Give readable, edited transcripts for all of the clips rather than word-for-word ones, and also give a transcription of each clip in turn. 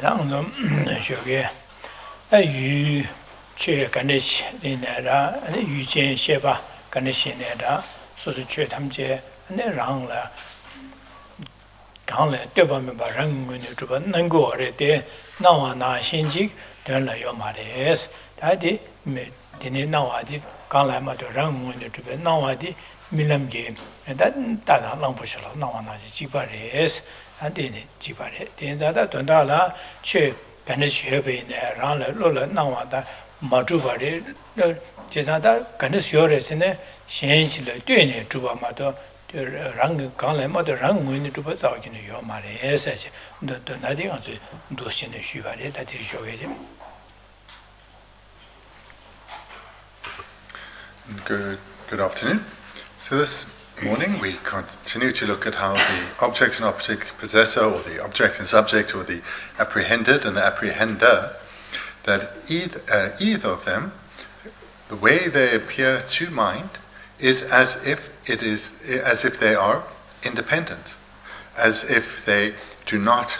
랑좀 저게 유 최간의 내라 유진 셰바 간의 내라 소수 최탐제 내랑라 강래 되보면 바랑군이 좀 능고래대 나와나 신직 된라요 말이스 다디 메디네 나와디 강래마도 랑군이 좀 나와디 밀람게 다다 랑보셔로 나와나지 지바레스 안데네 지바레 된자다 돈다라 최 간의 셰베네 랑라 로라 나와다 마주바레 제사다 간의 셔레스네 신실의 되네 주바마도 랑 강래마도 랑군이 좀 자기는 요 말에서 너 나디 가서 도신의 쉬바레 다들 쇼게 Good afternoon. So this morning we continue to look at how the object and object possessor, or the object and subject, or the apprehended and the apprehender, that either of them, the way they appear to mind, is as if they are independent, as if they do not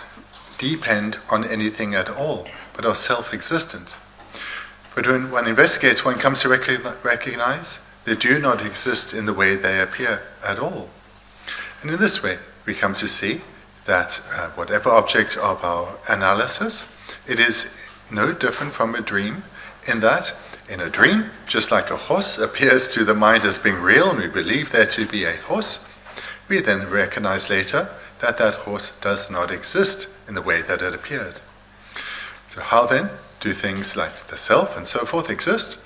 depend on anything at all, but are self-existent. But when one investigates, one comes to recognize they do not exist in the way they appear at all. And in this way, we come to see that whatever object of our analysis, it is no different from a dream, in that in a dream, just like a horse appears to the mind as being real, and we believe there to be a horse, we then recognize later that that horse does not exist in the way that it appeared. So how then do things like the self and so forth exist?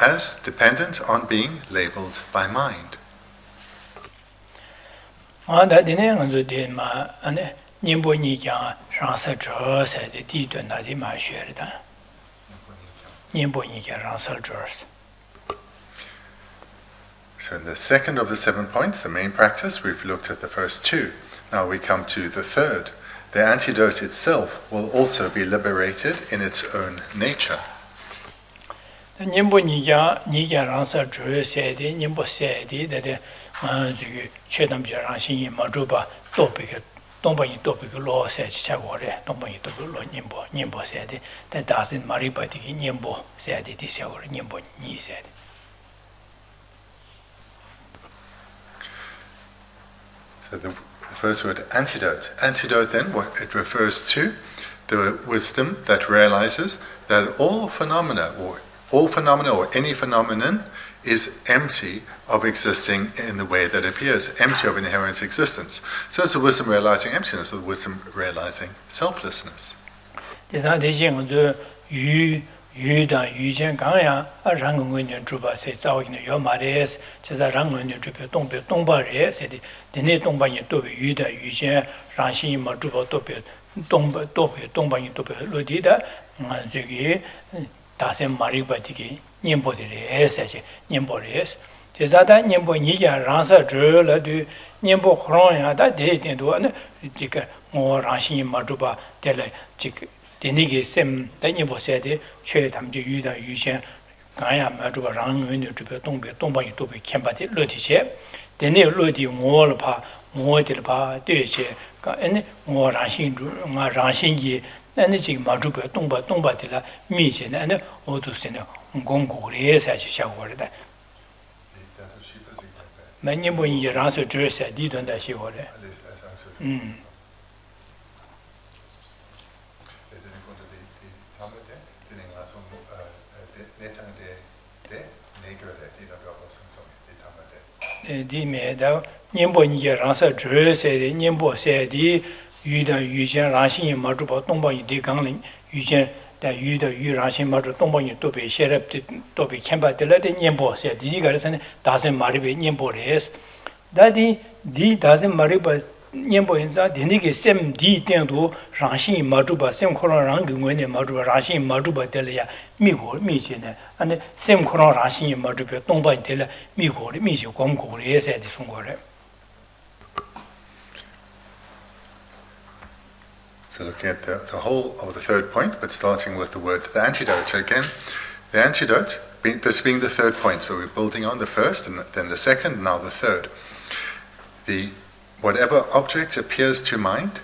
As dependent on being labeled by mind. So in the second of the 7 points, the main practice, we've looked at the first two. Now we come to the third. The antidote itself will also be liberated in its own nature. Nimbo niga ransa zhu sedi, nimbo sedi, that Chedam Jarashi Maduba, topic, Domba topic law said Chagore, Domba topic Nimbo sedi, that doesn't maribati Nimbo sedi, this hour Nimbo ni said. So the first word, antidote. Antidote then, what it refers to, the wisdom that realizes that all phenomena or any phenomenon is empty of existing in the way that appears, empty of inherent existence. So it's the wisdom realizing emptiness, or the wisdom realizing selflessness. 다셈 마리바티기 님보들이 에세지 님보레스 제자다 님보 니가 란사 줄라도 님보 크로야다 데데도 안 지가 뭐 라신이 마두바 텔레 지 데니게 셈 데니보세데 최담지 유다 유신 가야 마두바 랑은이 주베 동방이 도베 캠바데 로티셰 데네 로티 모르파 모들파 되체 가 에네 뭐 라신 마 라신기 나는 지금 마주베 동바들라 미제는 어두세네 공고리에 사실 샤고르다 많이 보니 라서 드레스 디던다 시고래 디메다 님보니 라서 드레스 님보세디 유다 유전 라신이 마주바 동방이 대강린 유전 다 유다 유라신 마주 동방이 또베 셰럽티 또베 캠바들라데 님보세 디가르선 다선 마리베 님보레스 다디 디 다선 마리바 님보인자 데니게 셈 디텐도 라신이 마주바 셈코랑 랑근원에 마주바 라신이 마주바 될야 미고 미지네 아니 셈코랑 라신이 마주베 동방이 될야 미고 미지 공고레세 디송고레 So looking at the whole of the third point, but starting with the word, the antidote. So again, the antidote, this being the third point, so we're building on the first, and then the second, now the third. Whatever object appears to mind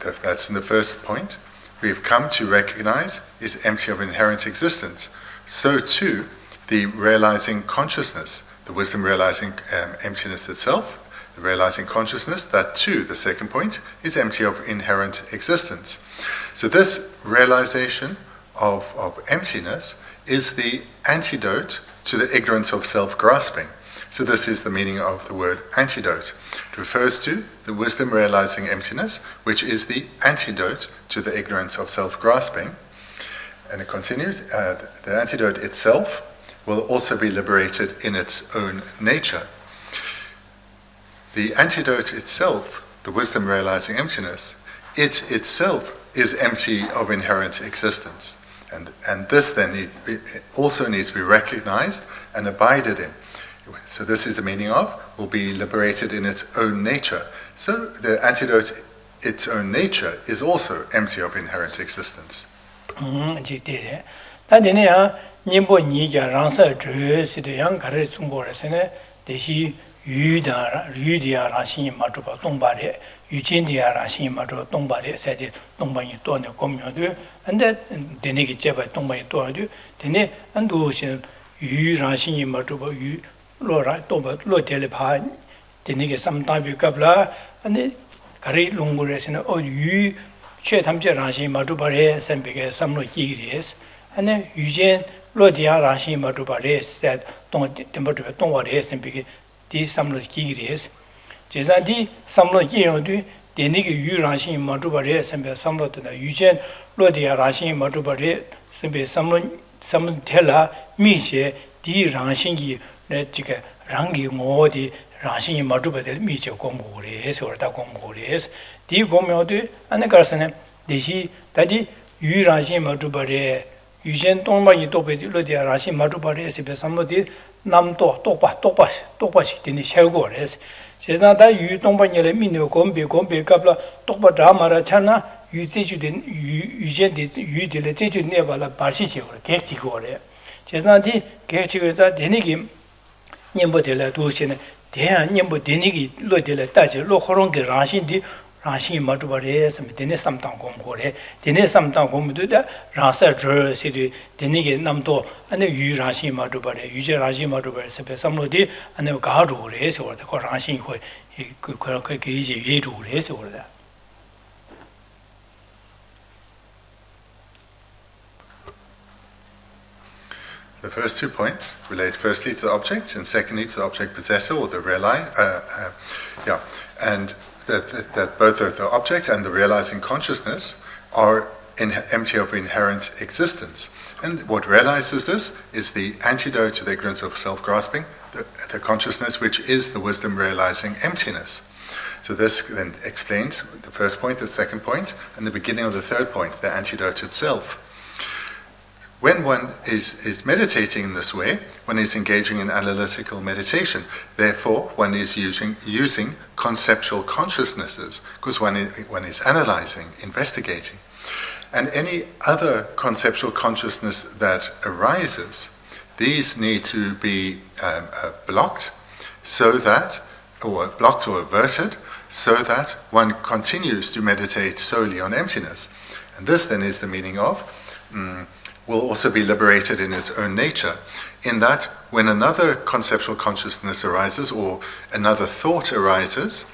that's in the first point, we have come to recognize is empty of inherent existence. So too, the realizing consciousness, the wisdom realizing emptiness itself, the realizing consciousness, that too, the second point, is empty of inherent existence. So this realization of emptiness is the antidote to the ignorance of self-grasping. So this is the meaning of the word antidote. It refers to the wisdom realizing emptiness, which is the antidote to the ignorance of self-grasping. And it continues, the antidote itself will also be liberated in its own nature. The antidote itself, the wisdom realizing emptiness, it itself is empty of inherent existence. And this then it also needs to be recognized and abided in. So this is the meaning of, will be liberated in its own nature. So the antidote, its own nature, is also empty of inherent existence. 유디아 라신이 마주바 동바레 유진디아 라신이 마주 동바레 세제 동방이 또네 공묘도 근데 데네기 제바 동방이 또아도 데네 안도신 유 라신이 마주바 유 로라 또바 로텔레 바 데네게 삼다비 갑라 근데 가리 롱고레스는 어유 최담제 라신이 마주바레 선비게 삼로 기리스 안에 유진 로디아 라신이 마주바레 세 동 템버트 동와레 선비게 디 삼로 기기레스 제자디 삼로 기요도 데니게 유라신 마주바레 선배 삼로도 유젠 로디아 라신 마주바레 선배 삼로 텔라 미제 디 라신기 네 지게 랑기 모디 라신이 마주바데 미제 공고레스 얼다 공고레스 디 공묘도 안에 가서는 대시 다디 유라신 마주바레 유젠 동방이 또베디 로디아 라신 마주바레 선배 삼로디 남도 똑바시 되니 샤고레스 제자다 유동반열에 민요 공비 갑라 똑바 드라마라 차나 유제주된 유젠데 유딜에 제주네 발라 바시지고 객지고래 제자디 객지고자 되니기 님보들라 도시네 대한 님보 되니기 로들라 따지 로호롱게 라신디 라신이 마주바레스 데네 삼당 공고래 데네 삼당 공부도다 라서 저시디 데니게 남도 안에 유 라신이 마주바레 유제 라신이 마주바레스 베삼로디 안에 가루레서 그러다 그 라신이 그렇게 이제 예루레서 그러다 The first 2 points relate firstly to the object and secondly to the object possessor or the and that both the object and the realizing consciousness are empty of inherent existence. And what realizes this is the antidote to the ignorance of self-grasping, the consciousness which is the wisdom realizing emptiness. So this then explains the first point, the second point, and the beginning of the third point, the antidote itself. When one is meditating in this way, one is engaging in analytical meditation. Therefore, one is using conceptual consciousnesses, because one is analyzing, investigating. And any other conceptual consciousness that arises, these need to be blocked or averted, so that one continues to meditate solely on emptiness. And this then is the meaning of will also be liberated in its own nature, in that when another conceptual consciousness arises or another thought arises,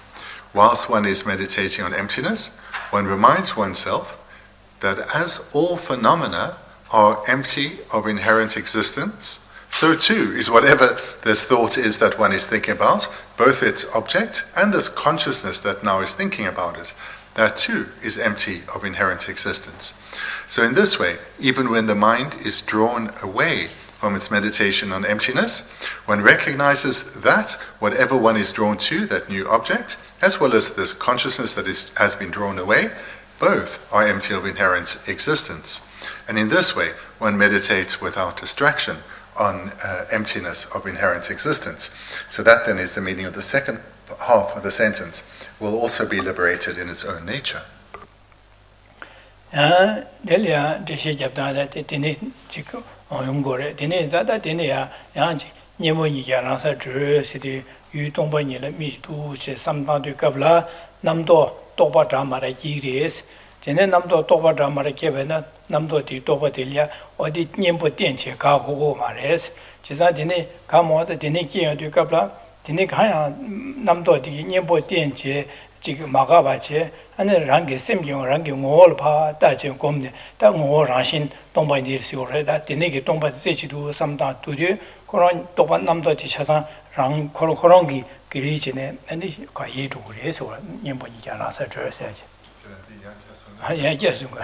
whilst one is meditating on emptiness, one reminds oneself that as all phenomena are empty of inherent existence, so too is whatever this thought is that one is thinking about, both its object and this consciousness that now is thinking about it, that too is empty of inherent existence. So in this way, even when the mind is drawn away from its meditation on emptiness, one recognizes that whatever one is drawn to, that new object, as well as this consciousness that has been drawn away, both are empty of inherent existence. And in this way, one meditates without distraction on emptiness of inherent existence. So that then is the meaning of the second half of the sentence, will also be liberated in its own nature. Delia Geshe Rabten tene chiko oyungore tene zada tene ya yanji nyemo ni ya rasa zhe sidi yu tongpa nila mi tu che samdang du kabla namdo tokpa dhamma ra jiris. Jene namdo tokpa dhamma ra kebe na namdo di tokpa dilya odi nyempo tenche ka gogo ma res. Chisa dine ka moza dine kiya du kabla dine kaya namdo di nyempo tenche 지금 막아봐체 안에 랑게 셈경 랑게 ngol 파 다제 곰네 다 ngol 라신 동바디르시오레다 데네게 동바디 제치도 삼다 두디 그런 동반 남도 지차상 랑 그런기 그리지네 아니 과예도 그래서 년번이 잘나서 저서야지 아 얘기하신 거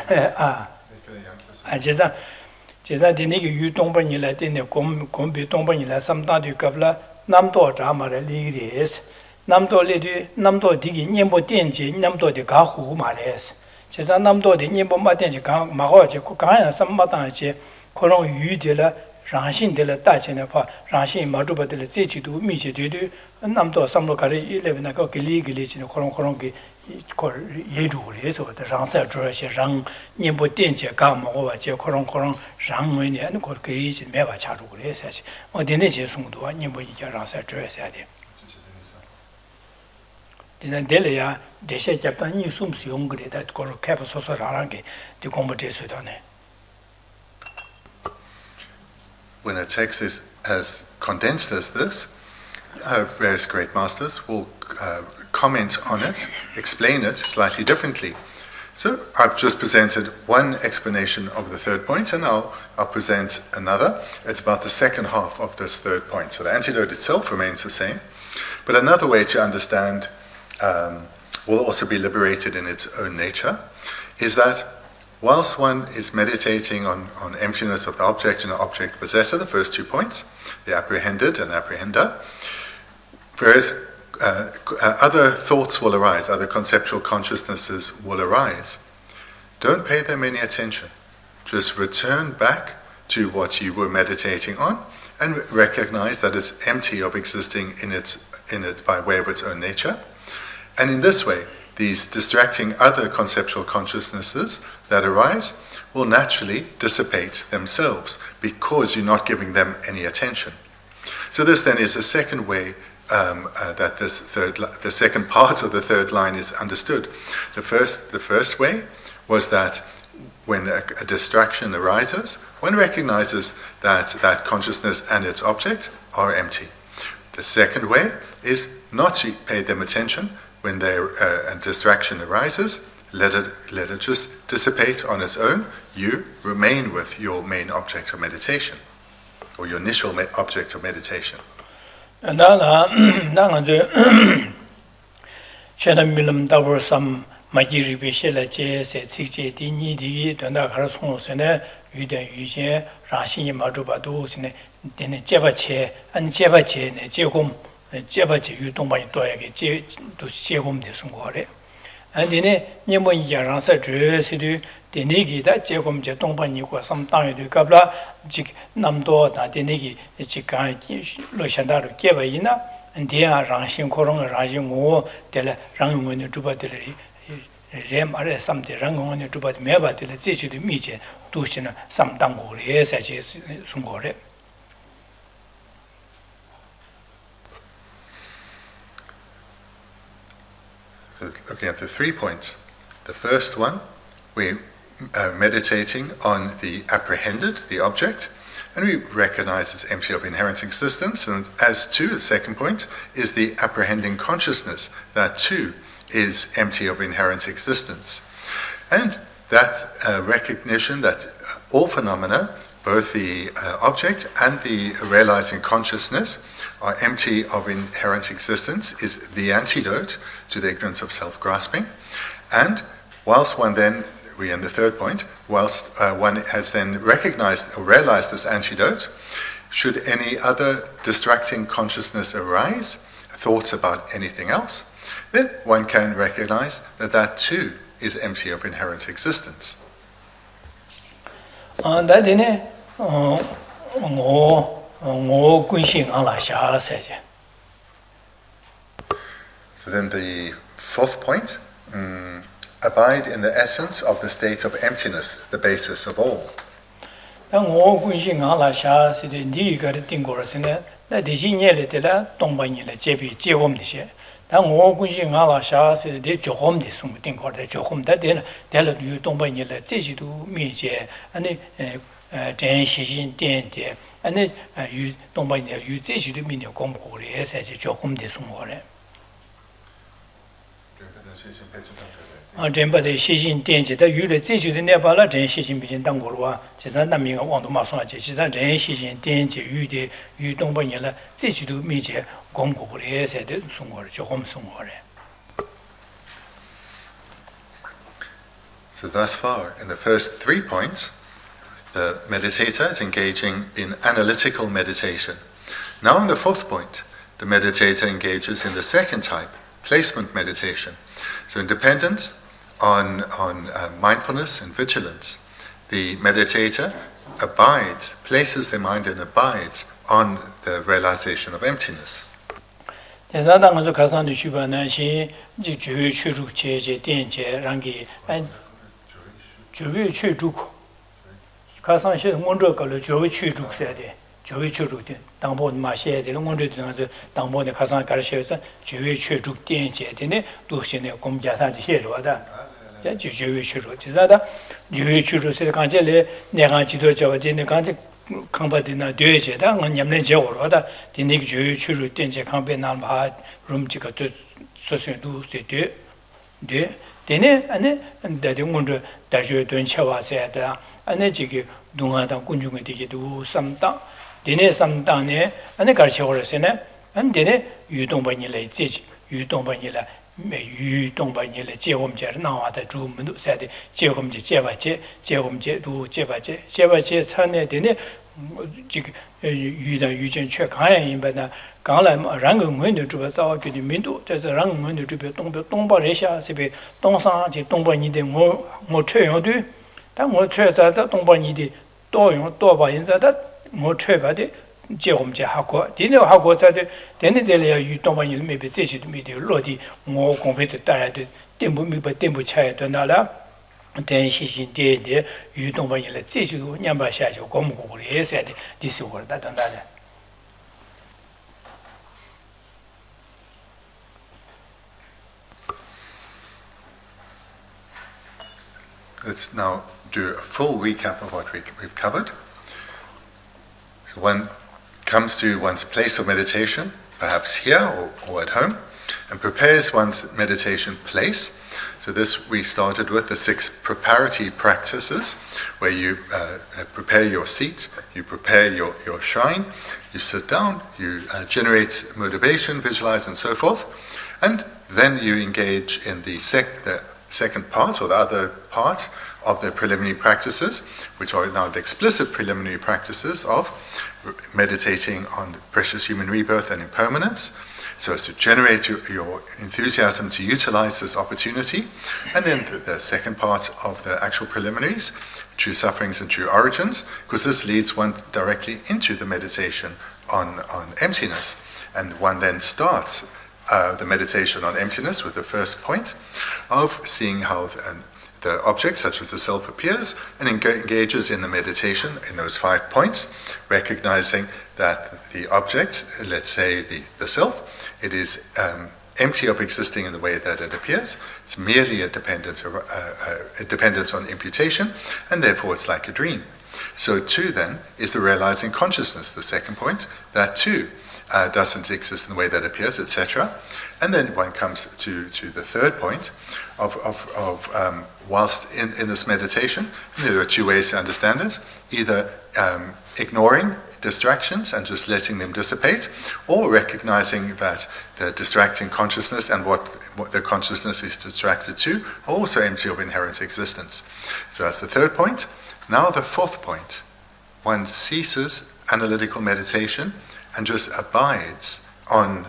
제가 데네게 유동번이라 데네 곰비 동번이라 삼다디 갑라 남도 자마레 리리스 남도 레디 남도 디기 년보 덴지 남도 디 가후 말레스 제가 남도 디 년보 마덴지 가 마고지 가야 삼마다지 그런 유디라 랑신들 다체네 파 랑신 마두버들 제치도 미제되도 남도 삼로가리 11나 거 길리길리지는 그런 게 예루에서 랑사 저시 랑 년보 덴지 가 먹어봐지 그런 랑문이 하는 거 그이지 매바 차로 그래서지 어디네 제송도 년보 이제 랑사 저셔야 돼 디자인델이야 Geshe Rabten 이 숨스 용그리다 그걸 캡소서라는 게 공부돼서도네. When a text is as condensed as this, various great masters will comment on it, explain it slightly differently. So I've just presented one explanation of the third point, and I'll present another. It's about the second half of this third point. So the antidote itself remains the same, but another way to understand will also be liberated in its own nature, is that whilst one is meditating on emptiness of the object and the object possessor, the first 2 points, the apprehended and apprehender, whereas other thoughts will arise, other conceptual consciousnesses will arise. Don't pay them any attention. Just return back to what you were meditating on and recognize that it's empty of existing in it by way of its own nature. And in this way, these distracting other conceptual consciousnesses that arise will naturally dissipate themselves because you're not giving them any attention. So this then is a second way that the second part of the third line is understood. The first way was that when a distraction arises, one recognizes that that consciousness and its object are empty. The second way is not to pay them attention. When a distraction arises, let it just dissipate on its own. You remain with your main object of meditation, or your initial object of meditation. 제바지 유동반이 또야게 제도 시행ом 되는 거래. 안디네 님은 야랑서 주스도 데니기다 제곰제 동반이고 삼당에도 갑라 직 남도 다데니기 직가 로šan다로 개바이나 안디야 랑신 코롱 라징고 델 랑용원의 두바들이 레마레 삼데 랑용원의 두바들 매바들 제주도 미제 도시는 삼당고래 사실 순고래. So looking at the 3 points. The first one, we're meditating on the apprehended, the object, and we recognize it's empty of inherent existence. And as to the second point is the apprehending consciousness, that too is empty of inherent existence. And that recognition that all phenomena, both the object and the realizing consciousness, are empty of inherent existence is the antidote to the ignorance of self-grasping. And whilst one then, we're in the third point, whilst one has then recognized or realized this antidote, should any other distracting consciousness arise, thoughts about anything else, then one can recognize that that too is empty of inherent existence. So then the fourth point, abide in the essence of the state of emptiness, the basis of all. 我关心俺拉下是的，你一个的定过了是呢，那这些年来的啦，东北人来这边结婚的些。但我关心俺拉下是的结婚的，什么定过的结婚，但对了，有东北人来这些都面前，真细心点点，有东北人有这些都面前讲过的，才是结婚的什么嘞。真把这细心点起，但有了这些的那把了真细心不行当过了哇，其实那名往东马上去，其实真细心点起有东北人了，这些都面前讲过的，才的送过来，叫我们送过来。So thus far, in the first 3 points, the meditator is engaging in analytical meditation. Now in the 4th point, the meditator engages in the second type, placement meditation. So in dependence on mindfulness and vigilance, the meditator places their mind and abides on the realization of emptiness. 第三堂我就开始的学吧，那些就就业去入节节点节，让给就业去入，开始些我这个了就业去入些的，就业去入的，当波的嘛些的，我这的那是当波的开始开始些是就业去入点节的呢，都是那公家上的写着的。就业去入，其实的就业去入是刚才来，那刚几多教的，那刚才康巴的那对些的，我年龄结我了的，的那个就业去入点些康巴那把用这个都说是都是对，的呢，的我这大学端吃哇些的，这个东岸当公众的这个都三当，的呢三当呢，搞吃我了些呢，的呢有东北人来接触，有东北人来。与东北人来接我们家，那话的主门都晒的接我们家接我们家都接产呢的呢，这个遇到遇见却看一般呢，刚来嘛，然后我们这边早给的民度，这是让我们这边东北人下这边东上就东北人的我吹用对，但我吹在东北人的多把人在的我吹把的。接我们家韩国，今天韩国在的，天天在了与东北人没被这些都没得落地，我公费的带来的顶不没把顶不起来的那了，真细心点点与东北人来这些都两百下就光顾的些的，这是我的等等的。Let's now do a full recap of what we've covered. So one comes to one's place of meditation, perhaps here or at home, and prepares one's meditation place. So this we started with the 6 preparatory practices, where you prepare your seat, you prepare your shrine, you sit down, you generate motivation, visualize, and so forth, and then you engage in the second part, or the other part, of the preliminary practices, which are now the explicit preliminary practices of meditating on the precious human rebirth and impermanence, so as to generate your enthusiasm to utilize this opportunity. And then the second part of the actual preliminaries, true sufferings and true origins, because this leads one directly into the meditation on emptiness. And one then starts the meditation on emptiness with the first point of seeing how the object, such as the self, appears, and engages in the meditation in those 5 points, recognizing that the object, let's say the self, it is empty of existing in the way that it appears. It's merely a dependence on imputation, and therefore it's like a dream. So too then is the realizing consciousness, the second point, that too doesn't exist in the way that appears, etc. And then one comes to the third point of whilst in this meditation, there are 2 ways to understand it: either ignoring distractions and just letting them dissipate, or recognizing that the distracting consciousness and what the consciousness is distracted to are also empty of inherent existence. So that's the third point. Now the 4th point, one ceases analytical meditation and just abides on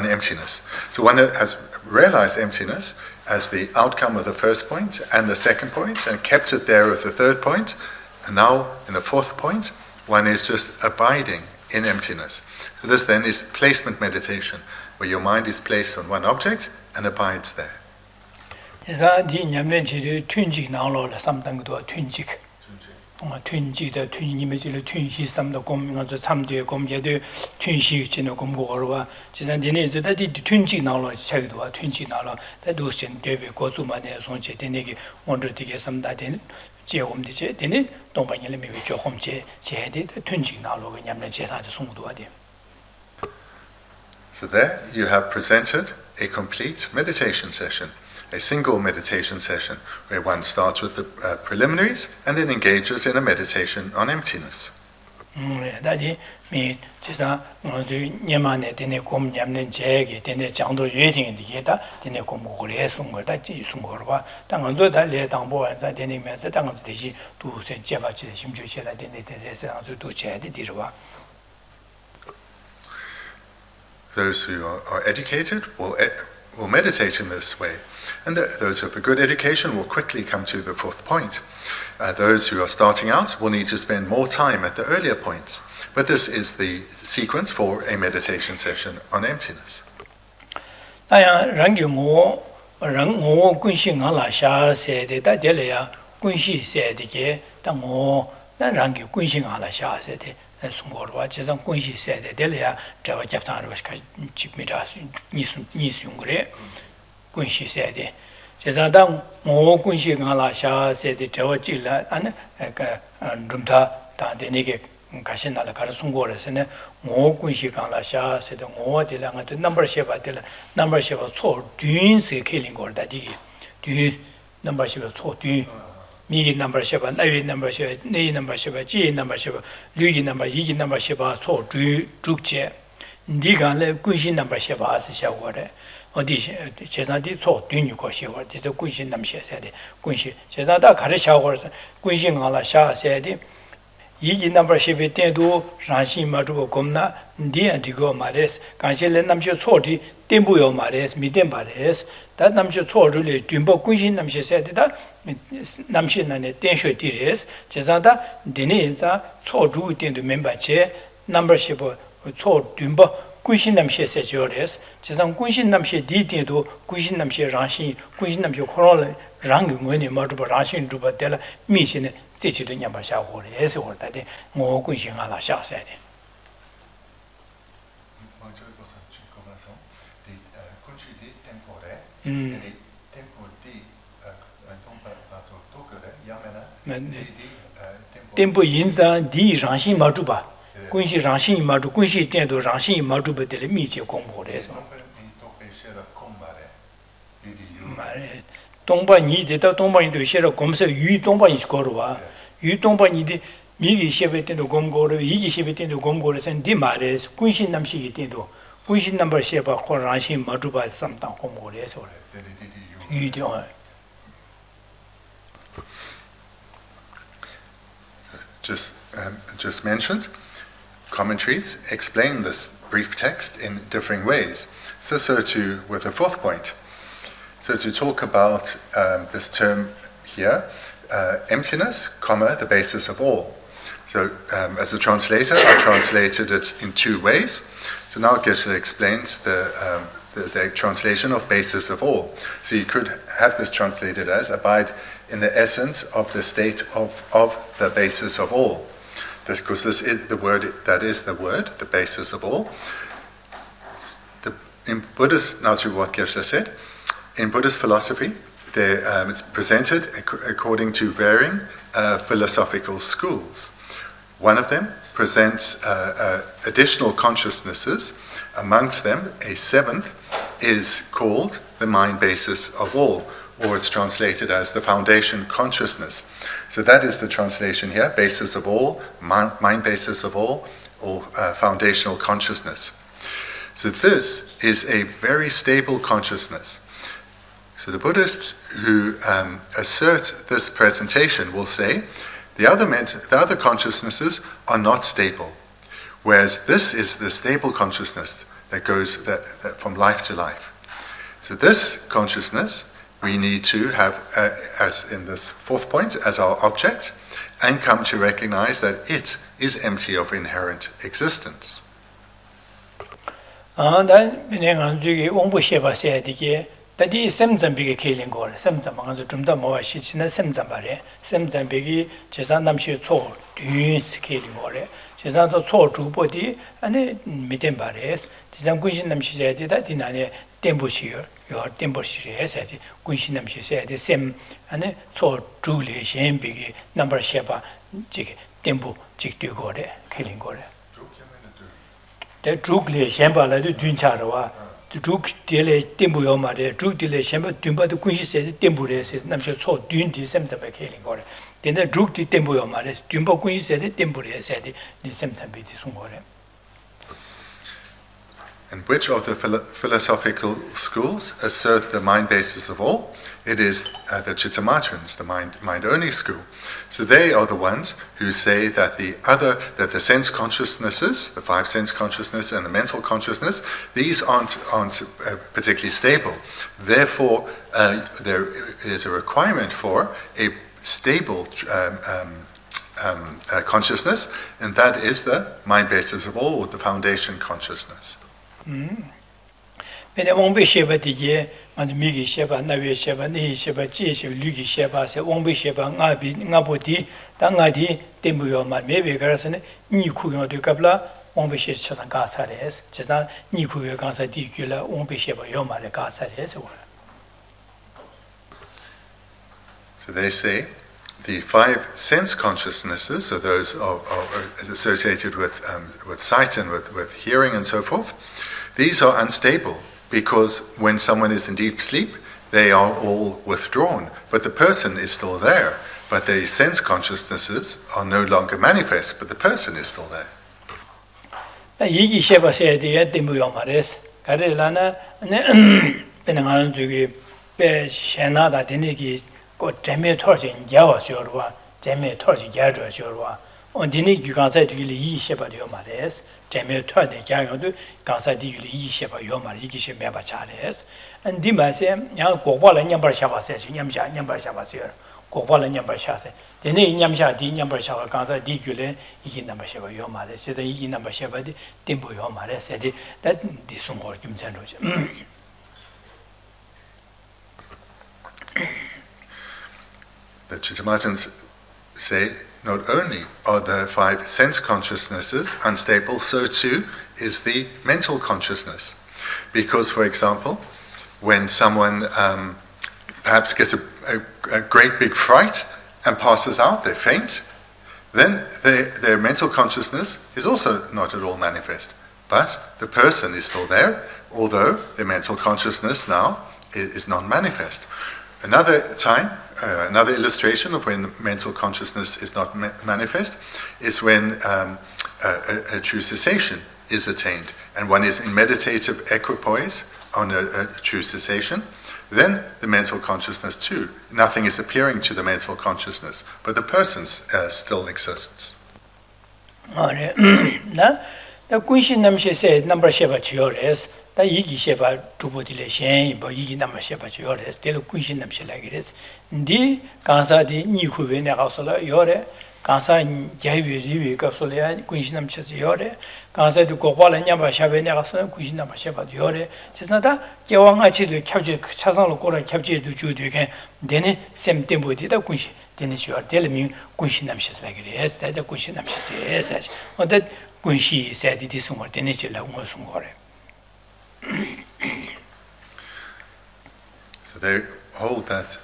emptiness. So one has realized emptiness as the outcome of the first point and the second point, and kept it there with the third point. And now in the 4th point, one is just abiding in emptiness. So this then is placement meditation, where your mind is placed on one object and abides there. 튠지 더 튠님의 튠시 삼도 공명저 참되어 공제도 튠시 진의 공고어와 지난번에 이제 다디 튠지 나로 차기도 튠지 나로 다도신 대비 고수만에 손제 되게 먼저 되게 삼다된 제om되지 되네 동반이를 매우 조금제 제대 튠지 나로 그냥내 제사도 송도 하대. So there you have presented a complete meditation session, a single meditation session, where one starts with the preliminaries and then engages in a meditation on emptiness. 다디 미 지사 먼저 녀만에 되네 곰 잡는 제게 되네 장도 예딩이다 되네 곰고를 해선 거다 지순 거와 당은도 달래 당보안사 되네면서 당은도 되지 두세 제바지 심주체라 되네 되서 아주도 제대 뒤로와. Those who are educated will meditate in this way, and those who have a good education will quickly come to the fourth point. Those who are starting out will need to spend more time at the earlier points, but this is the sequence for a meditation session on emptiness. 송거와 제상 군시 세대 될이야 저와 잡다로 집미라 니스 그래 군시 세대 제사당 모 군시 가라샤 세대 저와 질라 안 좀다 다데니게 가신나라 가르 송거에서는 모 군시 가라샤 세대 모 될랑한테 넘버 쉐바 될 넘버 쉐바 초 듄스 킬링 거다디 듄 넘버 쉐바 초듄 미기 넘버 쉐바 나위 넘버 쉐 네이 넘버 쉐바 지 넘버 쉐바 류기 넘버 이기 넘버 쉐바 소주 죽제 니가래 군신 넘버 쉐바 샤고래 어디 제사디 초 듄이 거시고 그래서 군신 넘버 쉐세데 군신 제사다 가르샤고서 군신 알아 샤세데 이기 넘버 쉐베 때도 라시 마르고 겁나 니한테고 말레스 간실레 남셔 초디 템부요 말레스 미템 말레스 다 남셔 초르레 듄보 군신 남셔 세데다 남신안에 땡쇼티레스 제자다 데네자 초주 땡도 멤버체 넘버십 초 듄보 군신 남셔 세조레스 제상 군신 남셔 디땡도 군신 남셔 라신 군신 남셔 코로라 랑응원이 마르버 라신 주바텔 미신에 제치도 냠바샤고레스 월다데 모 군신 알아 샤세데 tempo yinzan di rangxin ma zhuba kunxi rangxin ma zhu kunxi tendo rangxin ma zhuba de mi jie gongbo de so mare dongba ni de da dongba ni de xie de gong se yu dongba ni ko ro yu dongba ni de mi gi xie be tendo gongbo de yi gi xie be tendo gongbo de sen di ma de kunxi nam xi gi tendo kunxi number xie ba ko rangxin ma zhuba sam dang gongbo de so yu de Just mentioned, commentaries explain this brief text in differing ways. So too with the fourth point. So to talk about this term here, emptiness, the basis of all. So as a translator, I translated it in two ways. So now Geshe explains the translation of basis of all. So you could have this translated as abide in the essence of the state of the basis of all. Because this is the word, that is the word, the basis of all. In Buddhist, now to what Geshe said, in Buddhist philosophy, it's presented according to varying philosophical schools. One of them presents additional consciousnesses. Amongst them, a seventh is called the mind basis of all, or it's translated as the foundation consciousness. So that is the translation here, basis of all, mind basis of all, or foundational consciousness. So this is a very stable consciousness. So the Buddhists who assert this presentation will say the other consciousnesses are not stable, whereas this is the stable consciousness that goes that from life to life. So this consciousness we need to have, as in this fourth point, as our object, and come to recognize that it is empty of inherent existence. 다디 샘잠비게 케일링 걸 샘잠방에서 좀더 뭐가 시치나 샘잠바래 샘잠비기 제산 남시 초 듄스 케일링 거래 제산도 초 주보디 아니 미덴 바레스 제산 군신 남시해야 되다 디나네 템보시요 요 템보시에 해야지 군신 남시해야 돼샘 아니 초 주리 셴비기 넘버 셰바 지게 템보 직뒤 거래 케일링 거래 대 주글에 셴바라도 듄차로와 쭉 딜레 템부요 말에 쭉 딜레 셴바 듄바도 군시세 템부레세 남셔 초 듄디 샘자베 케링 거래 근데 쭉 템부요 말에 듄바 군시세 템부레세 디 샘자베디 송거래. And which of the philosophical schools assert the mind basis of all? It is the Chittamatans, the mind-only school. So they are the ones who say that the sense consciousnesses, the five sense consciousness and the mental consciousness, these aren't particularly stable. Therefore, there is a requirement for a stable consciousness, and that is the mind basis of all, or the foundation consciousness. 근데 왕비 셰바디게 만 미기 셰바 나베 셰바 니 셰바 지셰 류기 셰바세 왕비 셰바 나보디 당아디 템부요 마 메베 가라스네 니쿠요 되갑라 왕비 셰 차상 가사레스 제사 니쿠요 가사 디큐라 왕비 셰바 요 마레 가사레스. So they say the five sense consciousnesses are those are associated with sight and with hearing and so forth. These are unstable because when someone is in deep sleep, they are all withdrawn, but the person is still there. But the sense consciousnesses are no longer manifest, but the person is still there. 이기 셰바세디에 템부요 마레스 가르라나 베나가는 저기 베 셰나다 되니기 고 재미 터진 야와셔와 재미 터진 야저셔와 온디니 기간사디기 이 셰바디요 마레스 재미 터데 야요도 간사디기 이 셰바 요 마레 이기 셰메바 차레스 안디마세 야 고발은 냠버 샤바세 냠샤 냠버 샤바세 고발은 냠버 샤세 데니 냠샤 디 냠버 샤바 간사디기레 이기 넘버 셰바 요 마레 세데 이기 넘버 셰바디 템보 요 마레 세디 다 디송고 좀 잔로죠. The Chittamatans say not only are the five sense consciousnesses unstable, so too is the mental consciousness. Because, for example, when someone perhaps gets a great big fright and passes out, they faint, then their mental consciousness is also not at all manifest. But the person is still there, although their mental consciousness now is non-manifest. Another time, another illustration of when mental consciousness is not manifest is when a true cessation is attained, and one is in meditative equipoise on a true cessation. Then the mental consciousness too, nothing is appearing to the mental consciousness, but the person still exists. 다 군신 남시세 넘버 셰바 지요레스 다 이기 셰바 두보딜레 셴 뭐 이기 넘버 셰바 지요레스 델 군신 남시라기레스 디 간사디 니쿠베네 가솔라 요레 간사 제비리비 가솔야 군신 남시세 요레 간사디 고발은 냠바 샤베네 가솔 군신 넘버 셰바 요레 지나다 개왕아치도 캡제 차상로 꼬라 캡제도 주되게 되네 셈템보디다 군신 되네 슈어 델미 군신 남시라기레스 다 군신 남시세 어데 군시 세디디 송을 되네질라 뭐 송거래. So they hold that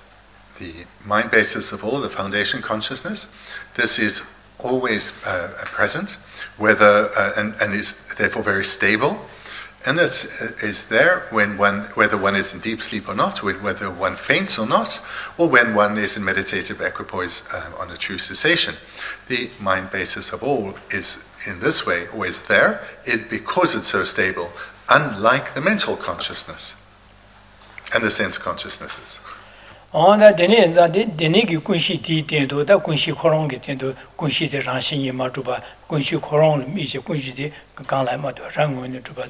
the mind basis of all, the foundation consciousness, this is always present, whether and is therefore very stable, and it is there whether one is in deep sleep or not, whether one faints or not, or when one is in meditative equipoise on a true cessation. The mind basis of all is in this way always there, because it's so stable, unlike the mental consciousness and the sense consciousnesses. 오늘 데네기 군시티 텐도다 군시 코롱게 텐도 군시데 랑신이 마주바 군시 코롱 미제 군시데 강라마도 랑원에 주바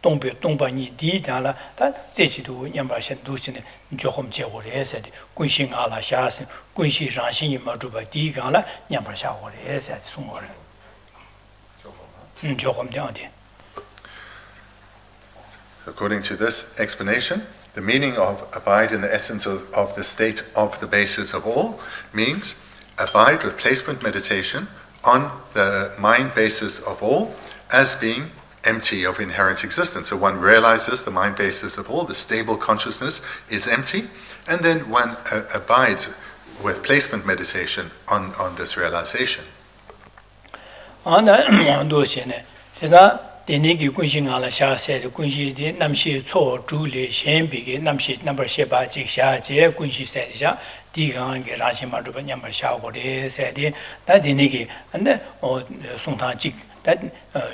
동바니 디달라 다 제치도 냠바신 도시네 조금 제고를 해서디 군시 알아 샤스 군시 랑신이 마주바 디강라 냠바샤고를 해서 송거를 조금 되어디. According to this explanation, the meaning of abide in the essence of the state of the basis of all means abide with placement meditation on the mind basis of all as being empty of inherent existence. So one realizes the mind basis of all, the stable consciousness is empty, and then one abides with placement meditation on this realization. Bendigo Kunshing ala Sha said Kunshi di Namshi Cho Juli Shen Big Namshi number Sheba Jiksha Je Kunshi said Sha Digang Rashima Rubanyam Sha Gode said that Dinigi and then Sungtan Jik that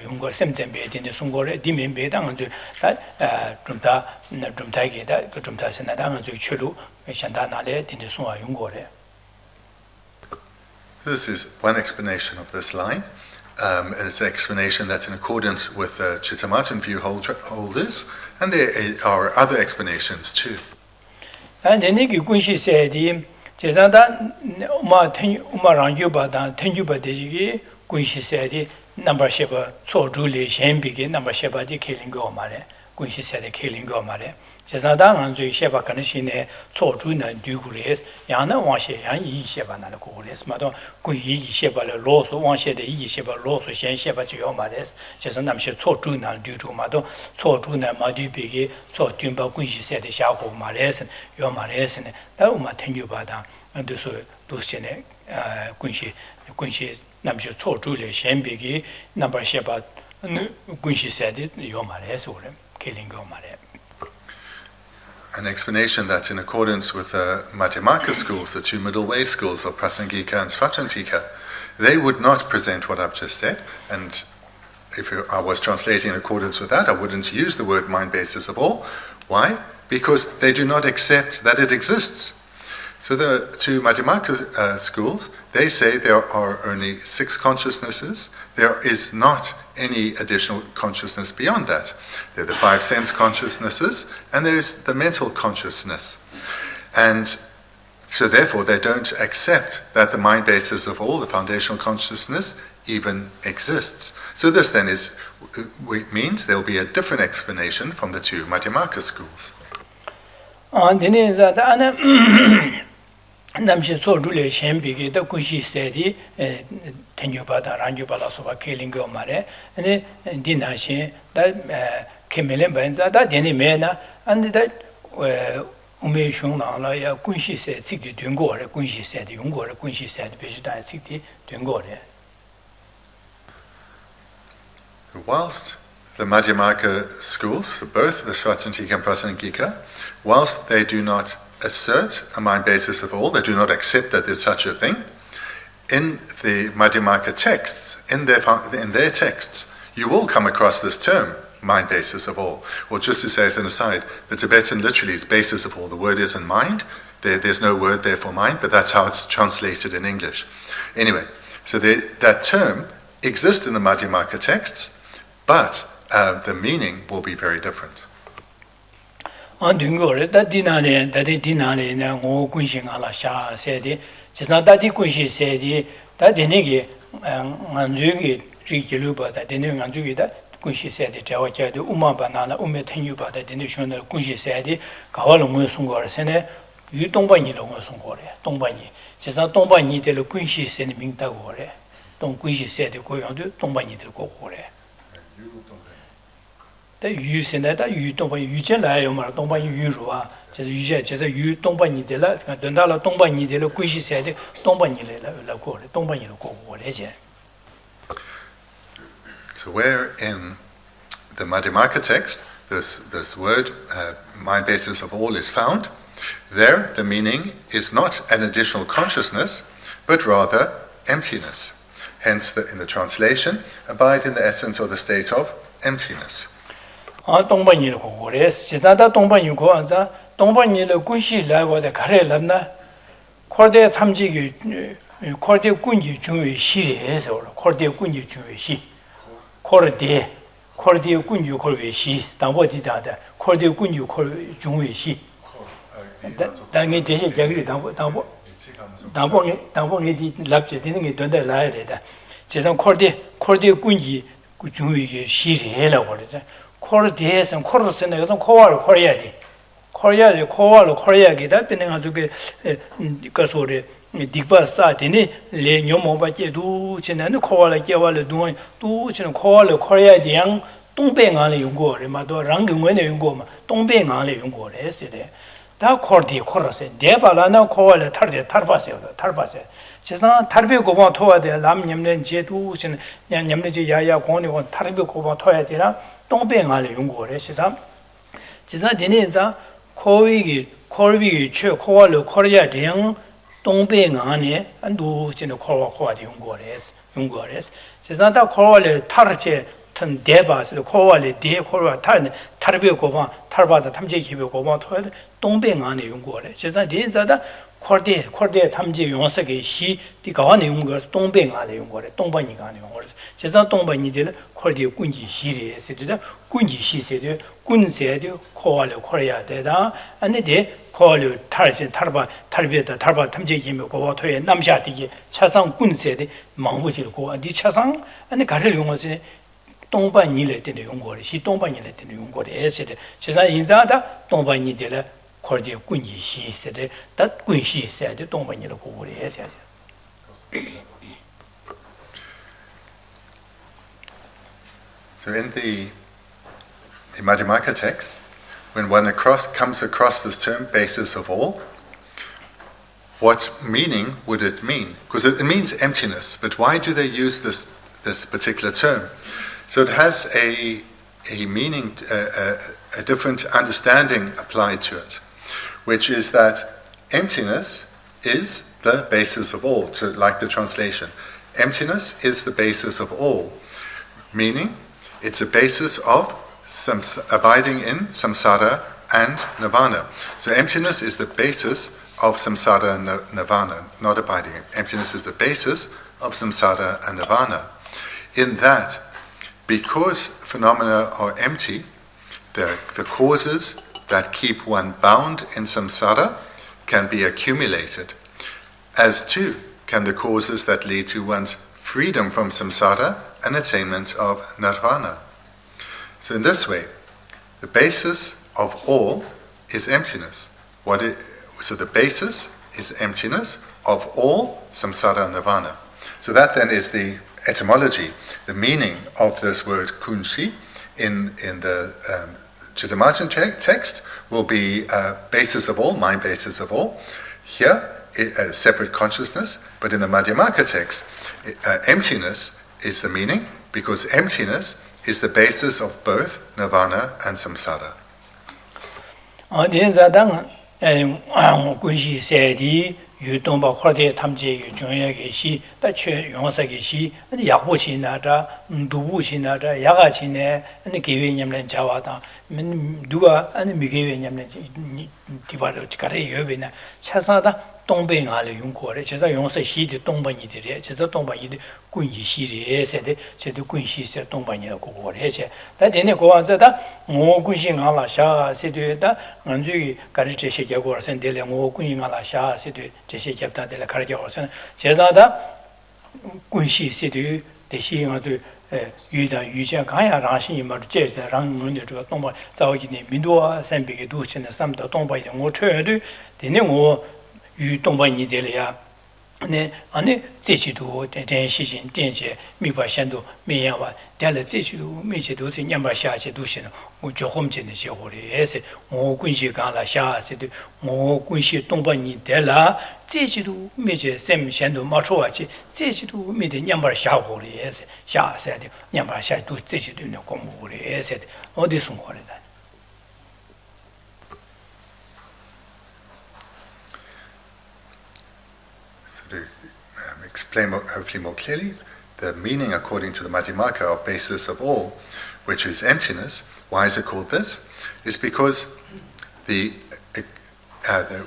Yungo Semtembe in the Sungore Dimin Bedang that Drumtagi that Drumta Senadang Chulu Shantanale in the Sunga Yungore. This is one explanation of this line. And it's an explanation that's in accordance with the Chitamartan view holders, and there are other explanations too. And then Kunshi said, Jezada Umarangubada, Tenjubadigi, Kunshi said, number Sheba, so Julie Shen begin, number Sheba, the killing go mare, Kunshi said, the killing go mare. Jezada and Sheba Kanishine, so Juna Dugules, Yana Washe, and Yi Sheba Nanakules, Madame Kuyi Sheba Loss, one shed the Yi Sheba Loss, Shen Sheba Giomares, Jezanam she so Juna due to Mado, so Juna Madu Bigi, so Tumba Kunshi said the Shaku Mares and Yomares and that Uma Tenubada, and do so Lucene Kunshi Namshi so Julie Shen Bigi, number Sheba Kunshi said it, Yomares or killing Gomare. An explanation that's in accordance with the Madhyamaka schools, the two middle way schools of Prasangika and Svatantika. They would not present what I've just said, and if I was translating in accordance with that, I wouldn't use the word mind basis of all. Why? Because they do not accept that it exists. So the two Madhyamaka schools, they say there are only 6 consciousnesses. There is not any additional consciousness beyond that. There are the 5 sense consciousnesses, and there's the mental consciousness. And so therefore they don't accept that the mind basis of all, the foundational consciousness, even exists. So this then means there will be a different explanation from the two Madhyamaka schools. Namshi so Rule Shen Bigi, the Kunshi said, Tenubada, Ranjubala Soba killing Gomare, and Dinashin, that Kemelim Benza, that Deni Mena, and that Ume Shunala, Kunshi said, Siki Dungore, Kunshi said, Yungore, Kunshi said, Vishita, Siki Dungore. Whilst the Madhyamaka schools, for both the Svatantika and Prasangika, whilst they do not assert a mind basis of all, they do not accept that there's such a thing. In the Madhyamaka texts, in their texts, you will come across this term, mind basis of all. Or just to say as an aside, the Tibetan literally is basis of all. The word isn't mind. There's no word there for mind, but that's how it's translated in English. Anyway, so that term exists in the Madhyamaka texts, but the meaning will be very different. On Dungore, that Dinale, no Kunshing ala Sha said, just not that the Kunshi said, that the Nigi Manzugi Rikiluba, that the new Manzugi, that Kunshi said, Jawaka, the Uma Banana, Umetenuba, that the nation of Kunshi said, Kawalo Musungor Sene, you don't buy any Sungore, don't buy any. Just not don't buy any the Kunshi send Mintagore, don't Kunshi said, don't buy any the Gokore. The use in that you don't buy you general, don't buy you, just you don't buy any dela, don't buy any dela, Kunshi said, don't buy any la core, don't buy any go. So where in the Madhyamaka text this word, mind basis of all, is found, there the meaning is not an additional consciousness, but rather emptiness. Hence in the translation, abide in the essence or the state of emptiness. 동반이를 고고래 지나다 동반이 고안자 동반이를 군시 라고의 가래람나 코르데 탐지기 코르데 군지 중의 시리에서 코르데 군지 중의 시 코르데 군지 코르의 시 당보디다다 코르데 군지 코르 중의 시 당에 제시 자기를 당보니 랍제 되는 게 된다 라야래다 제가 코르데 군지 중의 시리라고 그러죠 코르디에서 코르스는 요즘 코와를 코리아디 코와를 코리아기다 되는 아주 그 소리 딕바사 되니 레 녀모바제도 지나는 코와를 개와를 동안 또 지는 코와를 코리아디양 동백안에 연구를 마도 랑경원에 연구마 동백안에 연구를 했어요. 다 코르디 코르세 대발라나 코와를 탈바세요. 지상 탈비 고방 토와데 남냠는 제도 신 냠냠지 야야 공원에 탈비 고방 토야 되나 동백안에 연구를 했어요. 지상 되니자 코르비기 최 코와를 코리아 대양 동백안에 안도 지는 코와디 연구를 했어. 지상 다 코와를 탈제 튼 대바스 코와리 대 코와 탈비 고방 탈바다 탐지 기비 고방 토야 동백안에 연구를 지상 되니자다 코르데 탐지 용서게 시 디가와네 용거 동백안에 연구를 동반이가네 연구를 지상 동반이들 코르데 군지 시리에 세다 군지 시세데 군세데 코와레 코리아 되다 안데 코와레 탈비다 탈바 탐지 기비 고방 토야 남샤디게 차상 군세데 망부지고 어디 차상 안에 가를 용어지 동반이래 되는 용거를 시 동반이래 되는 용거를 에세데 제가 인자다 동반이들 거기에 군지 시세데 다 군시 세데 동반이를 고고를 해야지. So in the Madhyamaka text, when one comes across this term basis of all, what meaning would it mean? Because it means emptiness, but why do they use this particular term? So it has a meaning, a different understanding applied to it, which is that emptiness is the basis of all. So like the translation, emptiness is the basis of all, meaning it's a basis of abiding in samsara and nirvana. So emptiness is the basis of samsara and nirvana, not abiding. Emptiness is the basis of samsara and nirvana. In that, because phenomena are empty, the causes that keep one bound in samsara can be accumulated, as too can the causes that lead to one's freedom from samsara and attainment of nirvana. So in this way, the basis of all is emptiness. So the basis is emptiness of all samsara and nirvana. So that then is the etymology, the meaning of this word kunshi in the Chittamartan text will be basis of all, mind basis of all. Here, a separate consciousness, but in the Madhyamaka text, emptiness is the meaning, because emptiness is the basis of both nirvana and samsara. 유동바 코르데 탐지 중요하게 시 다체 용사게 시 약보시나다 두부시나다 야가치네 아니 개회념는 자와다 누가 아니 미개회념는 디바로 가래 여베나 차사다 동백안에 용고래 제가 용서 시디 동반이들이 제가 동반이들 군지 시리에세데 제도 군시세 동반이라고 고래제 다데네 고안자다 뭐 군신하라 샤세되다 안주기 가르쳐 시켜고 선들에 뭐 군신하라 샤세되 제시 잡다들 가르쳐서 제자다 군시세되 대시행아도 유다 유자 가야 라신이 말 제자 랑문에 저 동바 자오기네 민도와 선비게 두치는 삼도 동바이 뭐 쳐도 되네 뭐 유동반이 되려야 네 안에 제시도 대시신 대제 미바산도 미야와 달래 제시도 미제도 냠바 샤제도 신은 뭐 조금전의 시호리에서 뭐 군시 간라 샤세도 뭐 군시 동반이 되라 제시도 미제 샘산도 마초와지 제시도 미데 냠바 샤호리에서 샤세도 냠바 샤도 제시도 네 공부리에서 어디서 거래다 explain hopefully more clearly the meaning according to the Madhyamaka of basis of all, which is emptiness. Why is it called this? Is because the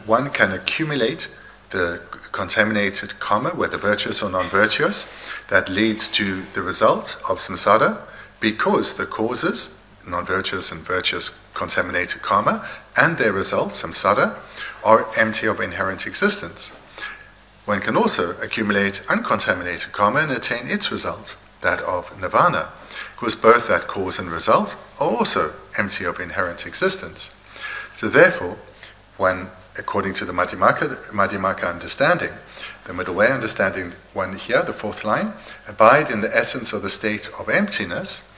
one can accumulate the contaminated karma, whether virtuous or non-virtuous, that leads to the result of samsara, because the causes, non-virtuous and virtuous contaminated karma, and their result, samsara, are empty of inherent existence. One can also accumulate uncontaminated karma and attain its result, that of nirvana. because both that cause and result are also empty of inherent existence. So therefore, when, according to the Madhyamaka understanding, the middle way understanding one here, the fourth line, abide in the essence of the state of emptiness,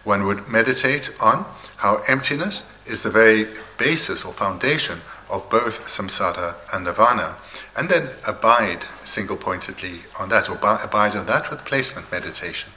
one would meditate on how emptiness is the very basis or foundation of both samsara and nirvana, and then abide single-pointedly on that, or abide on that with placement meditation.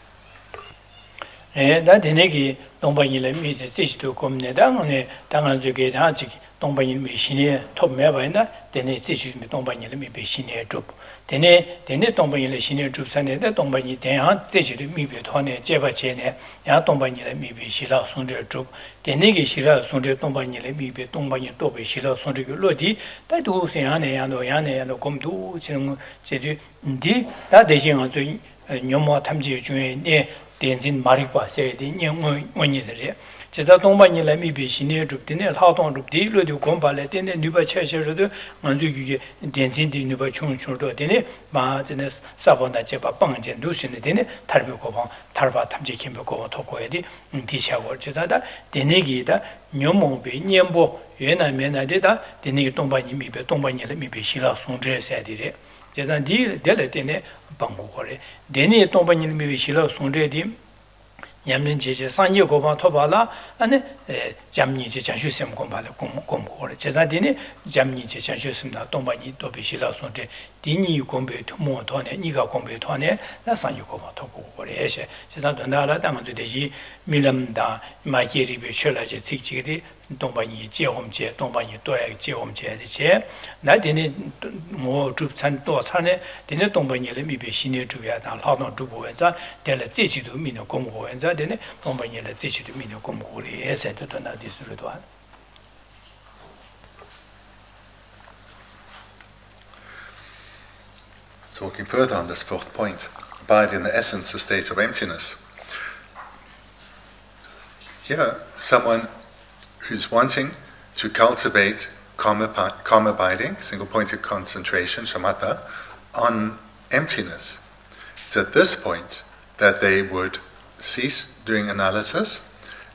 동반이 신의 톱매바이나 데네 지지 동반이 미베 신의 줍 데네 동반이 신의 줍산데 동반이 대한 지지도 미베 토네 제바체네 야 동반이 미베 시라 손제 줍 데네게 시라 손제 동반이 미베 동반이 또베 시라 손제 로디 다도 세하네 야노 곰도 지는 제디 디 다대신 저 녀모 탐지 중에 네 덴진 마리바 세디 녀모 원이들이 제가 동반이 미비 신의 줍드네 하동 줍디 로디 곰발레 데네 누바 체셔도 만주기게 덴진디 누바 총총도 데네 마제네 사본다 제바 빵제 누신데 데네 탈비고방 탈바 탐지 김보고 토고에디 디샤고 제자다 데네기다 녀모베 녀보原来面来的 데네기 동반이 미베 동반이 미비 시라 송제세디레 제자디 데레 데네 방고거래 데네 동반이 미비 시라 송제디 냠는 제제 산je 고방 토발라 아니 잠니제 장슈셈 공발에 공고래 제자디니 잠니제 장슈sem나 동반이 도비실라 손제 디니 공배 토모 토네 니가 공배 토네 나 산je 고방 토고래 에셰 제자도 나라 당도 되지 밀람다 마제리베 셜라제 직직이 동반이 제홈제 동반이 또야 제홈제제 나디니 뭐 줍산 또 산에 디네 동반이를 미베 신의 주야다 하동 주보에서 될 제지도 민의 공고에서 되네 동반이를 제지도 민의 공고리 에세도 나디스르도 Talking further on this fourth point, abide in the essence, the state of emptiness. Here, someone who's wanting to cultivate calm abiding, single-pointed concentration, shamatha, on emptiness. It's at this point that they would cease doing analysis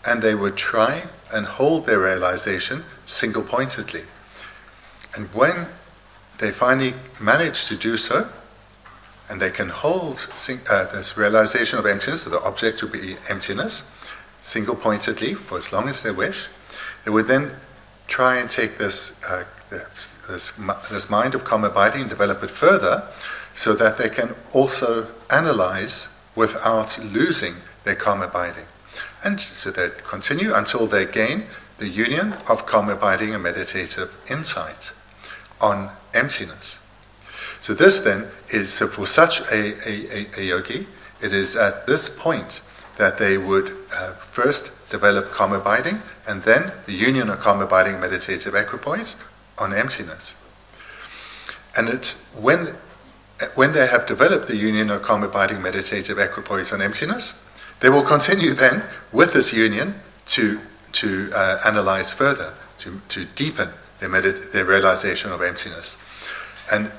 and they would try and hold their realization single-pointedly. And when they finally manage to do so, and they can hold this realization of emptiness, so the object will be emptiness, single-pointedly for as long as they wish, they would then try and take this mind of calm abiding and develop it further so that they can also analyze without losing their calm abiding. And so they continue until they gain the union of calm abiding and meditative insight on emptiness. So this then is, so for such a yogi, it is at this point that they would first develop calm abiding and then the union of calm abiding and meditative equipoise on emptiness. And it's when they have developed the union of calm abiding meditative equipoise on emptiness, they will continue then with this union to analyze further, to deepen their realization of emptiness. And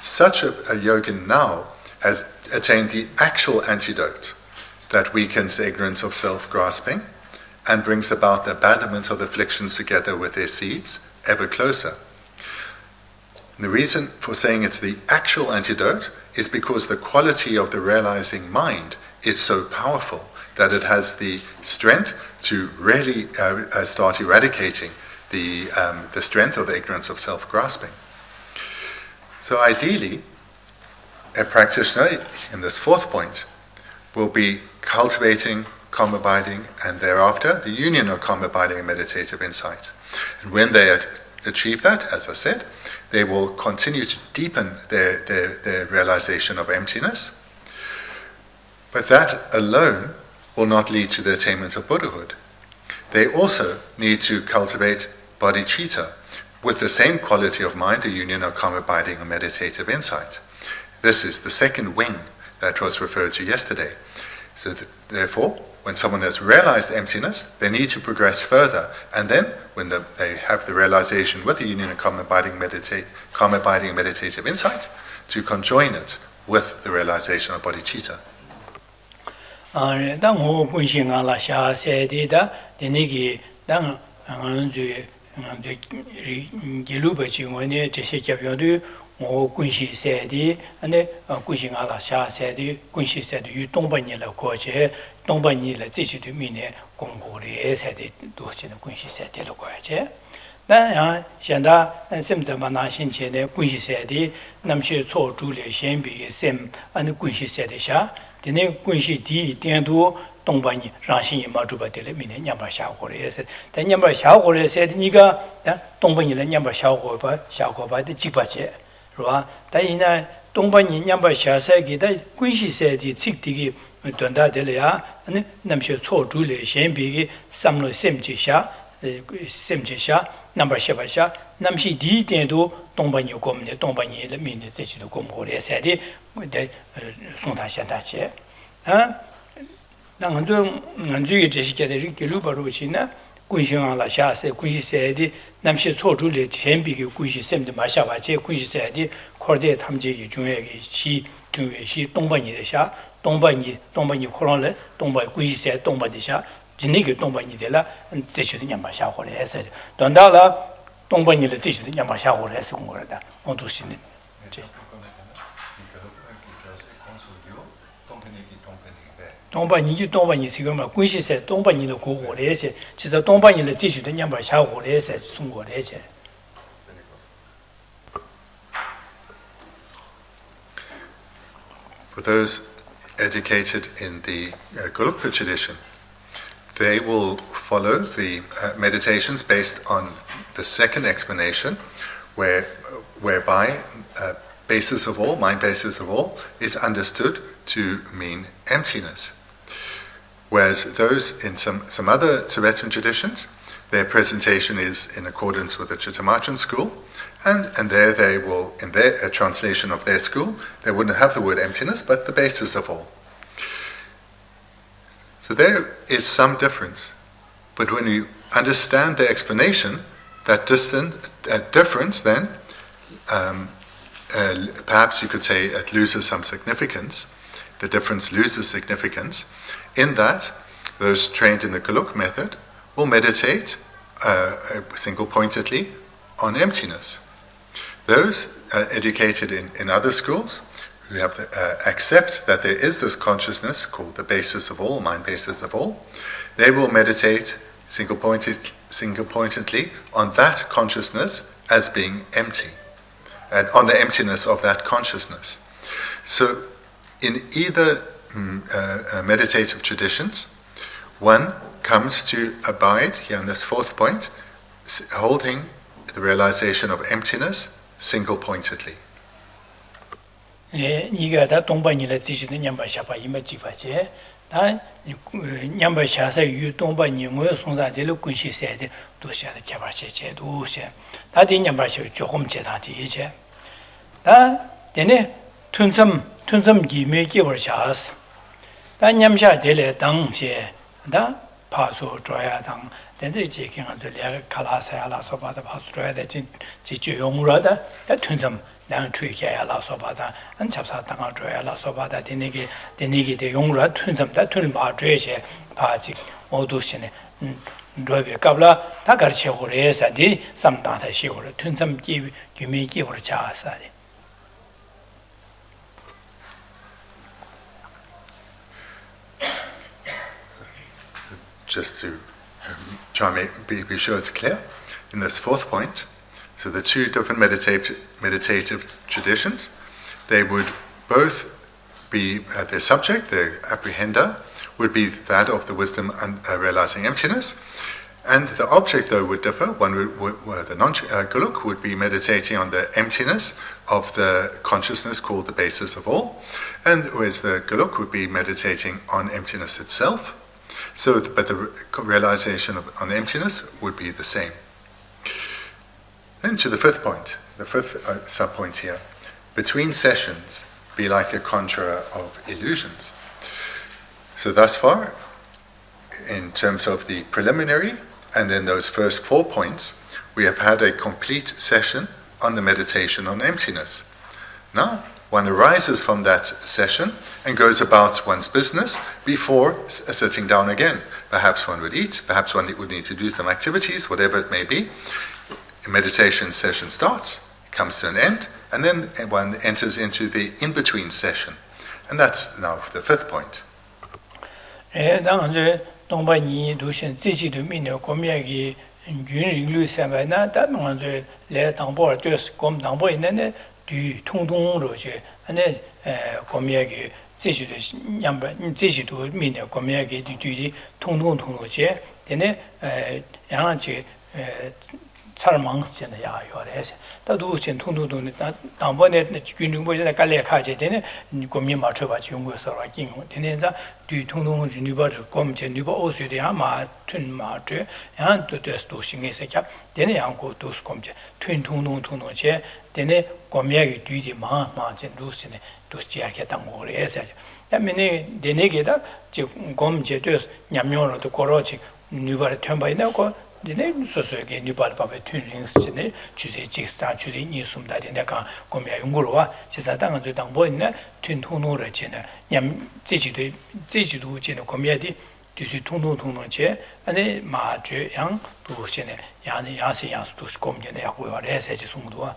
such a yogin now has attained the actual antidote that weakens the ignorance of self-grasping and brings about the abandonment of the afflictions together with their seeds ever closer. And the reason for saying it's the actual antidote is because the quality of the realizing mind is so powerful that it has the strength to really start eradicating the strength of the ignorance of self-grasping. So ideally, a practitioner in this fourth point will be cultivating calm abiding and thereafter the union of calm abiding and meditative insight. And when they achieve that, as I said, they will continue to deepen their realization of emptiness. But that alone will not lead to the attainment of Buddhahood. They also need to cultivate bodhicitta with the same quality of mind, a union of calm abiding and meditative insight. This is the second wing that was referred to yesterday. So therefore, when someone has realized emptiness, they need to progress further. And then, when they have the realization with the union of calm abiding meditative insight, to conjoin it with the realization of bodhicitta. 당고 군신가라 샤세디다 데니기 당 안주 길루버지 원에 제시 개변도 뭐 군시세디 안에 군신가라 샤세디 군시세디 유 동반이라 거제 동반이라 제시도 미네 공고리 세디 도시는 군시세디로 거제 나现在现在嘛那新前的关系赛的那些错主的先比先按关系赛的下的那关系第一点多东半年让新嘛主办的了明年年把下过来也是但年把下过来赛的那个但东半年的年把下过把的几把节是吧但现在东半年年把下赛给的关系赛的这个短大的了呀那些错主的先比三了先几下sem je sha number sheba sha namshi di ten do dongban yu gom ne dongban yi le min ne zhe de gom go le sai de de song ta xian ta che na ngan zhe yi zhe xi de ri ge lu ba ru qi na gun xiong la xia se gun xi sai de namshi cuo zhu le qian bi ge gun xi sem de ma xia ba che gun xi sai de ko de tam je ge zhong ye ge xi zhong ye xi dongban yi de xia dongban yi ko long le dongban gun xi sai dongban de xia那个东半年的了，这些的年把下回来是，等到了东半年的这些的年把下回来是我的，我都是的。东半年是个嘛，关系是东半年的过过来些，其实东半年的这些的年把下回来是中国来些。For those educated in the Gelugpa tradition, they will follow the meditations based on the second explanation, whereby basis of all, mind basis of all, is understood to mean emptiness. Whereas those in some other Tibetan traditions, their presentation is in accordance with the Chittamatra school, and there they will, in their translation of their school, they wouldn't have the word emptiness, but the basis of all. So there is some difference, but when you understand the explanation, that difference then, perhaps you could say it loses some significance. The difference loses significance in that those trained in the Gelug method will meditate single-pointedly on emptiness. Those educated in other schools who have accept that there is this consciousness called the basis of all, mind basis of all, they will meditate single-pointedly on that consciousness as being empty, and on the emptiness of that consciousness. So, in either meditative traditions, one comes to abide, here on this fourth point, holding the realization of emptiness single-pointedly. 你个他东北你来继续的年把下把一没几把钱，他年把下是与东北你我送上这个关系赛的都写的加把钱钱都写，他的年把是就我们其他的一切，他的呢吞什几没几碗下是，他年下的来当些，他爬出抓呀当，但是这个就两个卡拉塞拉说把他爬出抓的这就用了的，他吞什。 然推开呀，老说把它，俺吃啥当个追呀，老说把它的那个的用了吞什么的吞把追些，把这我都是呢，这边搞了，他搞吃活的啥的，什么当他吃活的，吞什么几就没几活的吃啥的。Just to try and be sure it's clear, in this fourth point. So the two different meditative traditions, they would both be, their subject, their apprehender, would be that of the wisdom and realizing emptiness, and the object though would differ. One would, the non-Gelug would be meditating on the emptiness of the consciousness called the basis of all, and whereas the Gelug would be meditating on emptiness itself. So, but the realization on emptiness would be the same. Then to the fifth point, the fifth sub-point here. Between sessions, be like a conjurer of illusions. So thus far, in terms of the preliminary, and then those first 4 points, we have had a complete session on the meditation on emptiness. Now, one arises from that session and goes about one's business before sitting down again. Perhaps one would eat, perhaps one would need to do some activities, whatever it may be. A meditation session starts, comes to an end, and then one enters into the in-between session. And that's now the fifth point. Dine sosoge nipal pape tunrings chine chuze jiksta chuze nisum da dine ka komya yungurwa chisa danga zo dangbo ina tun tunu ra chine nyam zijidu chine komya di dusi tunu che ane ma ju yang du chine yani yasi yansu du komya ne yakwa re se chi sungduwa.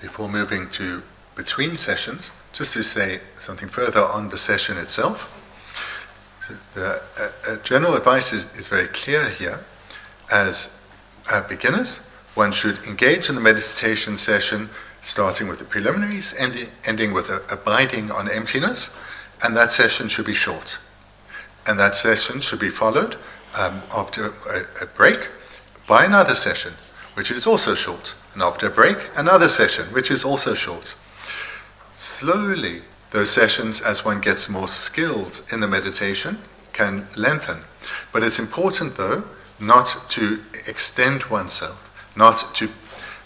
Before moving to between sessions, just to say something further on the session itself. General advice is very clear here. As beginners, one should engage in the meditation session, starting with the preliminaries, ending with abiding on emptiness, and that session should be short. And that session should be followed after a break by another session, which is also short. And after a break, another session, which is also short. Slowly, those sessions, as one gets more skilled in the meditation, can lengthen. But it's important, though, not to extend oneself, not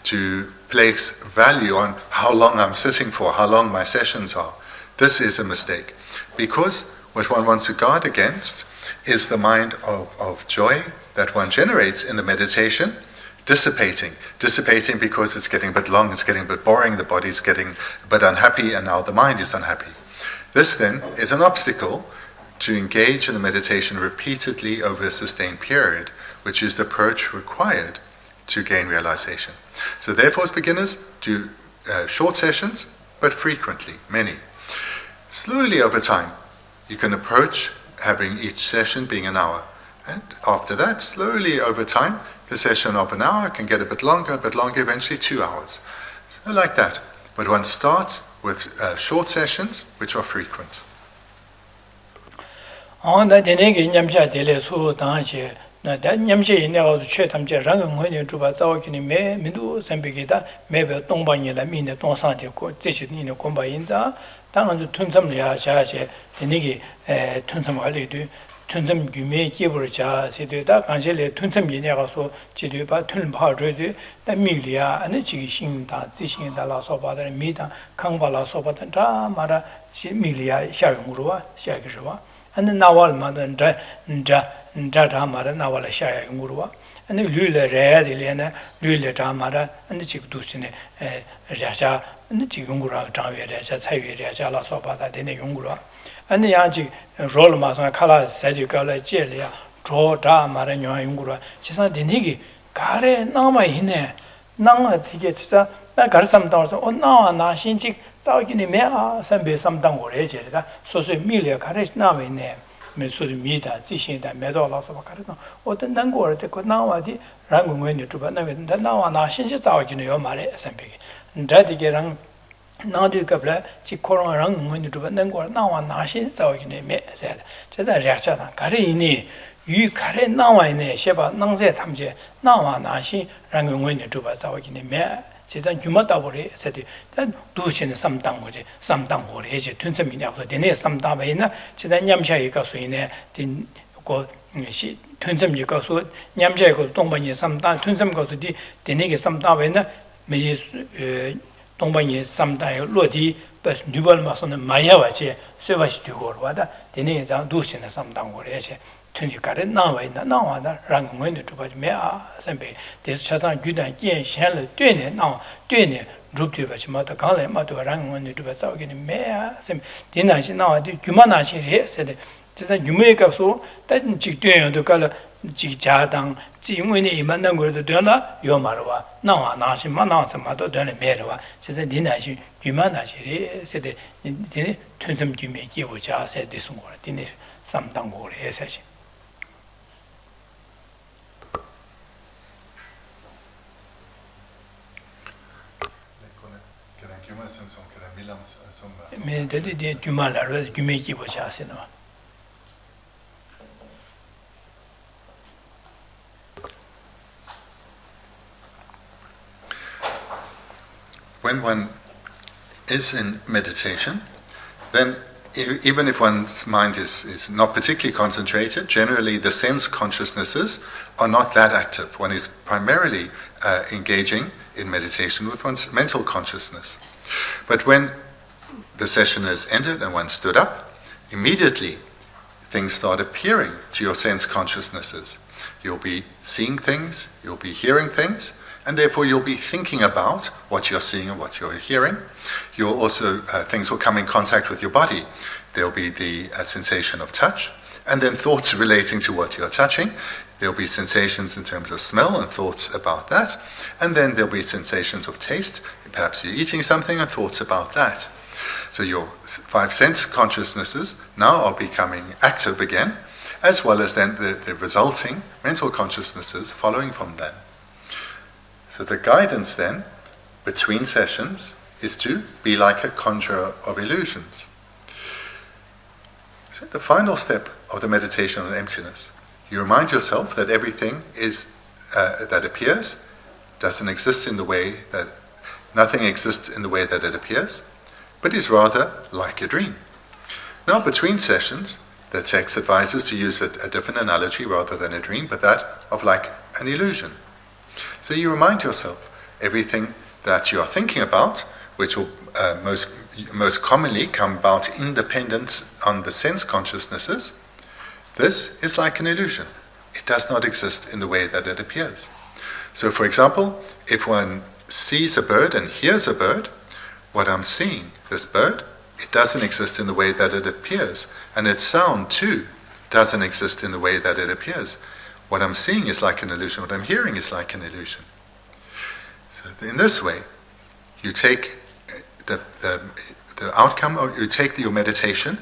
to place value on how long I'm sitting for, how long my sessions are. This is a mistake, because what one wants to guard against is the mind of joy that one generates in the meditation, dissipating because it's getting a bit long, it's getting a bit boring, the body's getting a bit unhappy, and now the mind is unhappy. This then is an obstacle to engage in the meditation repeatedly over a sustained period, which is the approach required to gain realization. So therefore, as beginners, do short sessions, but frequently, many. Slowly over time, you can approach having each session being an hour. And after that, slowly over time, the session of an hour can get a bit longer, eventually 2 hours. So like that. But one starts with short sessions, which are frequent. tunzam gyume kibur cha sedo da kanjele tunzam yene so chido ba tun ba jode da milia ane chi shin da zi shin da la so ba da mi da kang ba la so ba da mara chi milia sha yong ruwa sha ge ruwa ane nawal ma da da mara nawal sha yong ruwa ane lule re de le lule da mara ane chi du sine ja ja ane chi yong ruwa da ye ja cha ye ja la so ba da de ne yong ruwa and the Yaji roll mason colors said you go like jelly, draw drama and your yungura. She's not the niggy. Gare, Nama hine, Nanga tickets, that got some dollars. Oh, now, and Shinjik, Zawkin mea, some down or edge, so Milia, Karis now in there. Mesud Mita, Zishin, that medal of Carino, or the Nangor, the could now adi, Rangun when you to Banavan, that now and Shinjik Zawkin, your Mare, Sampi. And that again. Now do couple, Chicoron rang when you do Nangor, now and Nashin saw in a me said, Cheda Rachatan, Karini, you carry now in a Sheba, Nangze Tamje, now and Nashi, rang when you do Bazaw in a mare. Chizan Jumatabore said, that Dushin some tangoji, some tango, age, Tunsamina of the dinner, some Tamina, Chidan Yamsha Kasuine, didn't go. She Tunsam Yakasu, Yamja goes Tombany sometime, Tunsam goes to the nigger sometime, may 동방이 삼다에 로디 버스 뉴벌 마선은 마야와체 세바시 두고르와다 데네자 두신의 삼당 거래체 tunjikare nawa rangungu tuba mea sembe des chasan gudan jen shen le dune ruptu ba chimata kale mato rangungu tuba zawgini mea sembe dina shi nawa di gyumana shi re sede jesa gyume ka so ta chik duen yo kala chik jadang chi ngune imandan go de dela yo marwa nawa na shi ma na sama to dele merwa jesa dina shi gyumana shi re sede dine tunsam gyume ki wo ja sede sungora dine samdang go re sashi mais du mal à du métier pour ça c'est non. When one is in meditation, then even if one's mind is not particularly concentrated, generally the sense consciousnesses are not that active. One is primarily engaging in meditation with one's mental consciousness. But when the session has ended and one stood up, immediately things start appearing to your sense consciousnesses. You'll be seeing things, you'll be hearing things, and therefore you'll be thinking about what you're seeing and what you're hearing. You'll also, things will come in contact with your body. There'll be the sensation of touch, and then thoughts relating to what you're touching. There'll be sensations in terms of smell and thoughts about that. And then there'll be sensations of taste. Perhaps you're eating something and thoughts about that. So your 5 sense consciousnesses now are becoming active again, as well as then the resulting mental consciousnesses following from them. So the guidance then, between sessions, is to be like a conjurer of illusions. So the final step of the meditation on emptiness, you remind yourself that everything that appears doesn't exist in the way that nothing exists in the way that it appears, but is rather like a dream. Now, between sessions, the text advises to use a different analogy rather than a dream, but that of like an illusion. So you remind yourself everything that you are thinking about, which will most commonly come about independent on the sense consciousnesses. This is like an illusion. It does not exist in the way that it appears. So, for example, if one sees a bird and hears a bird, what I'm seeing, this bird, it doesn't exist in the way that it appears. And its sound, too, doesn't exist in the way that it appears. What I'm seeing is like an illusion. What I'm hearing is like an illusion. So in this way, you take the outcome, or you take your meditation,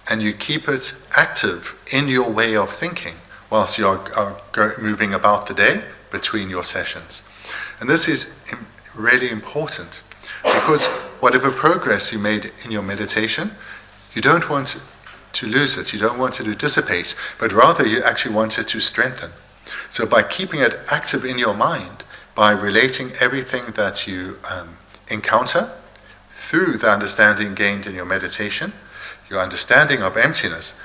and you keep it active in your way of thinking whilst you are moving about the day between your sessions. And this is really important, because whatever progress you made in your meditation, you don't want to lose it, you don't want it to dissipate, but rather you actually want it to strengthen. So by keeping it active in your mind, by relating everything that you encounter through the understanding gained in your meditation, your understanding of emptiness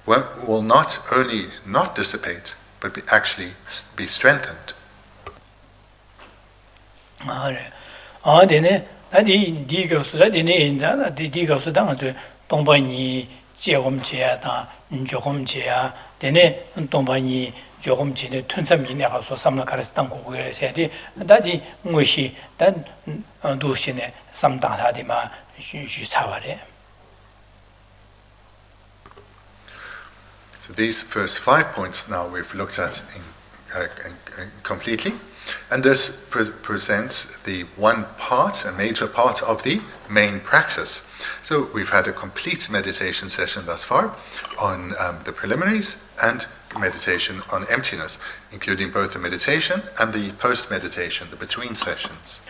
will not only not dissipate, but actually be strengthened. So these first 5 points now we've looked at completely, and this presents the one part, a major part of the main practice. So we've had a complete meditation session thus far on the preliminaries and meditation on emptiness, including both the meditation and the post-meditation, the between sessions.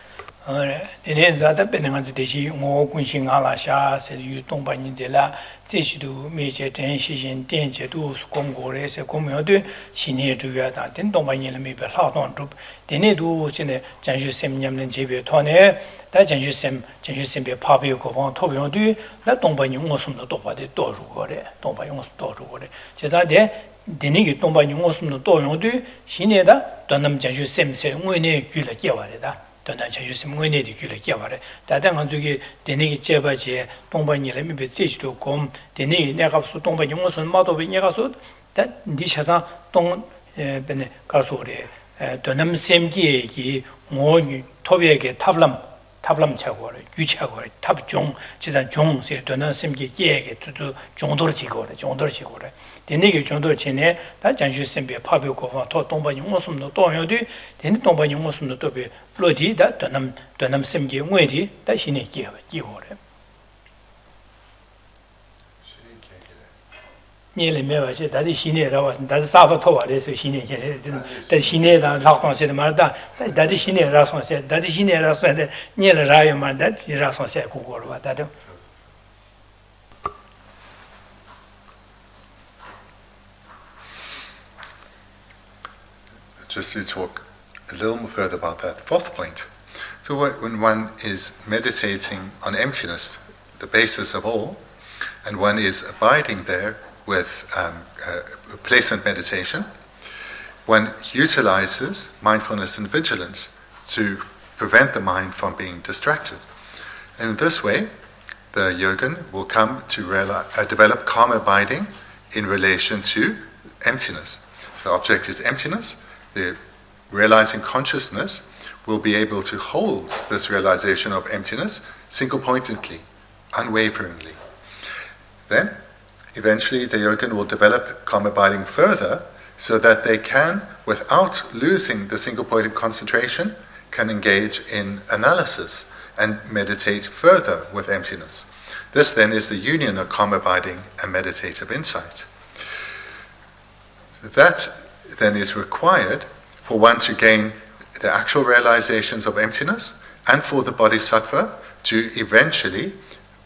that Dishasan Dong Bene Karsore, Donam Semgi, Mo Tobiege, Tablam Chagore, Yuchagore, Tab Jong, Chizan Jong, say Donam Semgi, to do Jondor Chigore. The nigger Jondor Chene, that Janju Sembe, Pabio Kovan, Tomba Yungosum, no Toyo, then Tomba Yungosum, no Tobi, Lodi, that Donam Semgi, Wedi, that Shine Gihore. Nearly never said that is Shine, that's Savatova, there's a Shine, that Shine, Lakon said Marda, that is Shine Rason said, that is Shine Rason, near Rayaman, that Rason said, Kugor, that. Just to talk a little more further about that fourth point. So when one is meditating on emptiness, the basis of all, and one is abiding there with placement meditation, one utilizes mindfulness and vigilance to prevent the mind from being distracted. And in this way, the yogin will come to develop calm abiding in relation to emptiness. So the object is emptiness. The realizing consciousness will be able to hold this realization of emptiness single-pointedly, unwaveringly. Then, eventually, the yogin will develop calm abiding further so that they can, without losing the single-pointed concentration, can engage in analysis and meditate further with emptiness. This then is the union of calm abiding and meditative insight. So that then is required for one to gain the actual realizations of emptiness and for the bodhisattva to eventually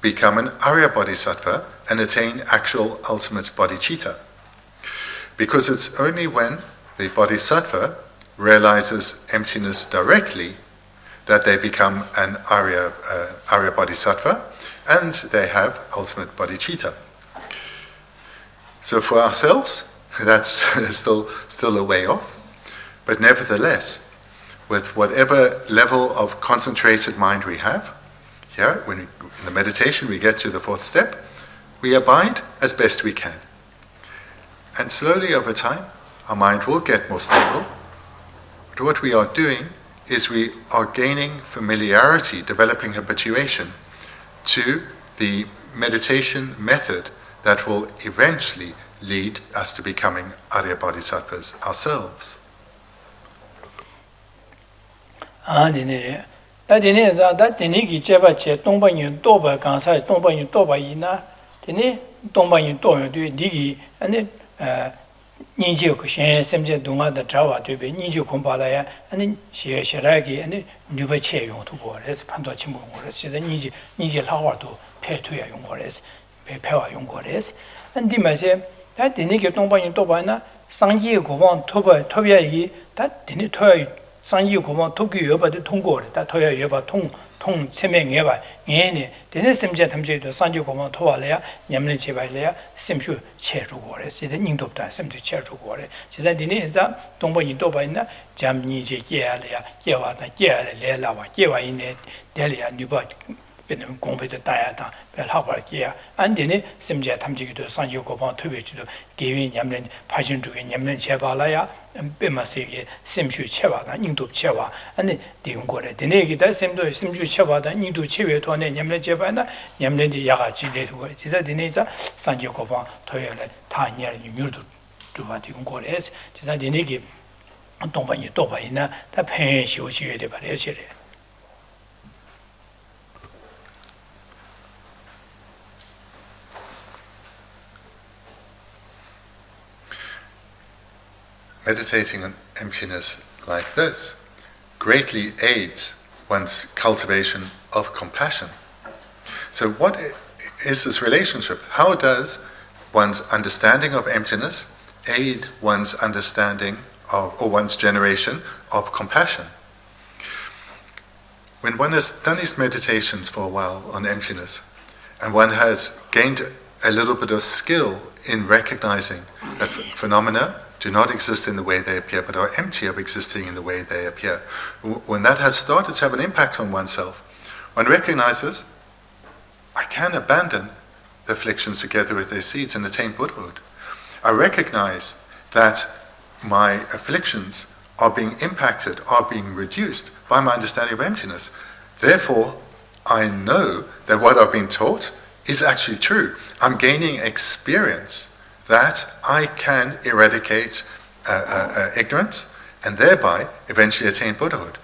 become an Arya bodhisattva and attain actual ultimate bodhicitta. Because it's only when the bodhisattva realizes emptiness directly that they become an Arya bodhisattva and they have ultimate bodhicitta. So for ourselves, that's still a way off, but nevertheless, with whatever level of concentrated mind we have, when in the meditation we get to the fourth step, we abide as best we can. And slowly over time, our mind will get more stable. But what we are doing is we are gaining familiarity, developing habituation to the meditation method that will eventually lead us to becoming Arya Bodhisattvas ourselves. That the nigger don't buy Tobana, Sanji go on Tobia, that didn't toy Sanji go on Tokyo, but the Tongo, that Toya Yoba Tong Semeng Eva, Yene, the Nessim Jetamje, the Sanji go on Toalea, Yamlin Chevalea, Simshu Chair to Wars, the Ningdopta, Simshu Chair to War. She said, the Neza, don't buy Tobana, Jam Niji, Gialia, Giava, Giala, Lava, Giva in it, Delia, Nubat. 공부도 따야다 별하버기야 안되네 심지어 탐지기도 산요고방 토비치도 개인 냠는 파신 중에 냠는 제발라야 빼마세게 심슈 체와다 인도 체와 아니 대용고래 되네기다 심도 심슈 체와다 인도 체외 돈에 냠는 제발나 냠는데 야가지 되고 진짜 되네자 산요고방 토요일에 다니엘 유르도 두바 대용고래 진짜 되네기 동반이 또바이나 다 펜시오시에 돼 버려지래. Meditating on emptiness like this greatly aids one's cultivation of compassion. So what is this relationship? How does one's understanding of emptiness aid one's understanding of, or one's generation of compassion? When one has done these meditations for a while on emptiness, and one has gained a little bit of skill in recognizing that phenomena do not exist in the way they appear, but are empty of existing in the way they appear. When that has started to have an impact on oneself, one recognizes, I can abandon the afflictions together with their seeds and attain Buddhahood. I recognize that my afflictions are being impacted, are being reduced by my understanding of emptiness. Therefore, I know that what I've been taught is actually true. I'm gaining experience that I can eradicate ignorance and thereby eventually attain Buddhahood.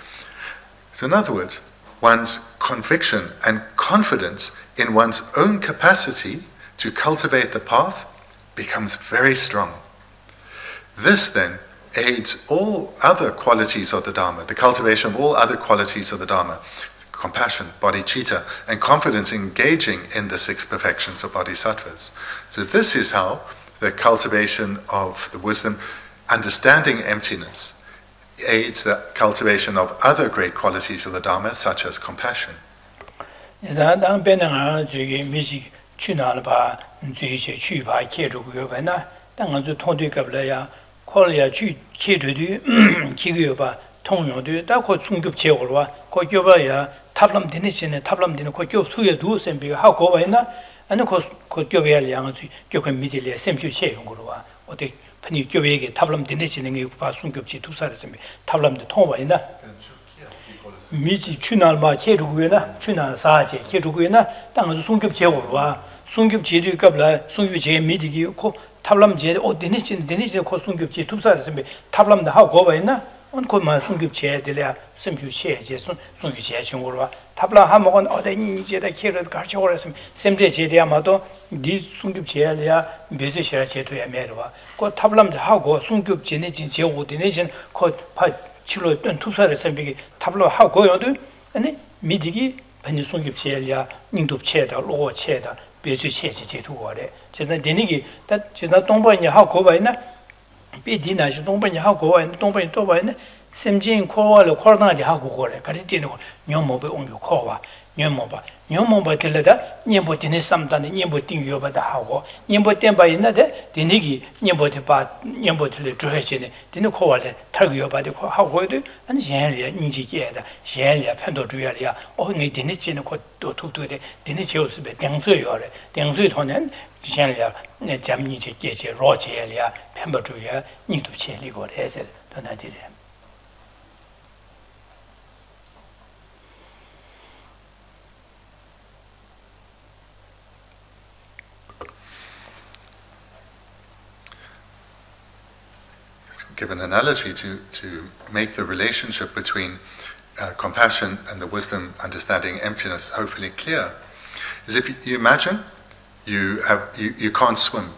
So in other words, one's conviction and confidence in one's own capacity to cultivate the path becomes very strong. This then aids all other qualities of the Dharma, the cultivation of all other qualities of the Dharma, compassion, bodhicitta, and confidence engaging in the 6 perfections of bodhisattvas. So this is how the cultivation of the wisdom, understanding emptiness, aids the cultivation of other great qualities of the Dharma, such as compassion. 탑람 되네시네 탑람 되는 거 교수에 두선 비가 하고 와이나 아니 그 교회를 양아지 교회 미디리에 샘주체 연구로와 어디 편이 교회에게 탑람 되네시는 게 바순급지 두 살쯤에 탑람도 통와이나 미지 추날마 제루고나 추날 사제 제루고나 땅은 순급 제고로와 순급 제도 갑라 순급 제 미디기 고 탑람 제 어디네시 되네시 고 순급지 두 살쯤에 탑람도 하고 와이나 onko sungkyup chaya dilya samkyu chaya je sungkyu chaya chungurwa tabla hamogon oda nyi je da kira karchi horasam semde je diya mato di sungkyup chaya liya beze shira che to ya merwa ko tablam de hago sungkyup je ne jin je wo de ne jin ko pa chilo ton tusare sambigi tabla hago yodu ane midigi pani sungkyup chaya liya ningdup chaya da lo chaya da beze chaya je to gore jizna denigi da jizna dongpa nya hago ba ina 비디나 동반이 하고 와는 동반이 또 와는 샘진 코와를 코로나디 하고 거래 가리티는 거 녀모베 옹요 코와 녀모바 들려다 녀보티네 삼단에 녀보팅 요바다 하고 녀보템 바이나데 디니기 녀보테바 녀보틀레 조해지네 디네 코와레 타고 요바데 코 하고도 아니 젠리아 인지게다 젠리아 판도 주야리아 어니 디네 지네 코또 투투데 디네 제우스베 땡서요래 땡서이 토는 젠리아 네 잠니 제게제 로제리아 펜버주야 니도 제리고 해서 도나디레 Give an analogy to make the relationship between compassion and the wisdom understanding emptiness hopefully clear is if you imagine you can't swim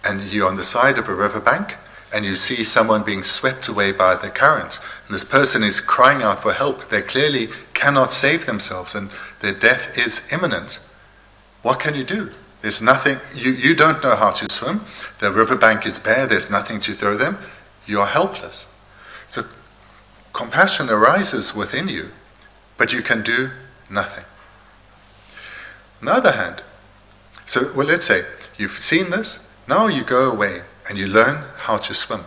and you're on the side of a riverbank and you see someone being swept away by the current and this person is crying out for help. They clearly cannot save themselves and their death is imminent. What can you do? There's nothing, you don't know how to swim. The riverbank is bare, there's nothing to throw them. You are helpless. So compassion arises within you, but you can do nothing. On the other hand, let's say you've seen this, now you go away and you learn how to swim.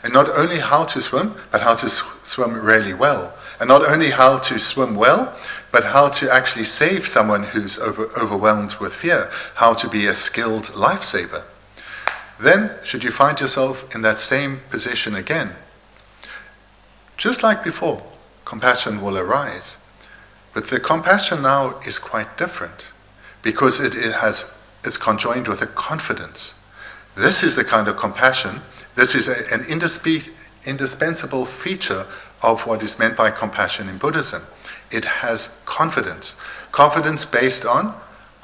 And not only how to swim, but how to swim really well. And not only how to swim well, but how to actually save someone who's overwhelmed with fear, how to be a skilled lifesaver. Then, should you find yourself in that same position again, just like before, compassion will arise. But the compassion now is quite different, because it's conjoined with a confidence. This is the kind of compassion, this is an indispensable feature of what is meant by compassion in Buddhism. It has confidence. Confidence based on,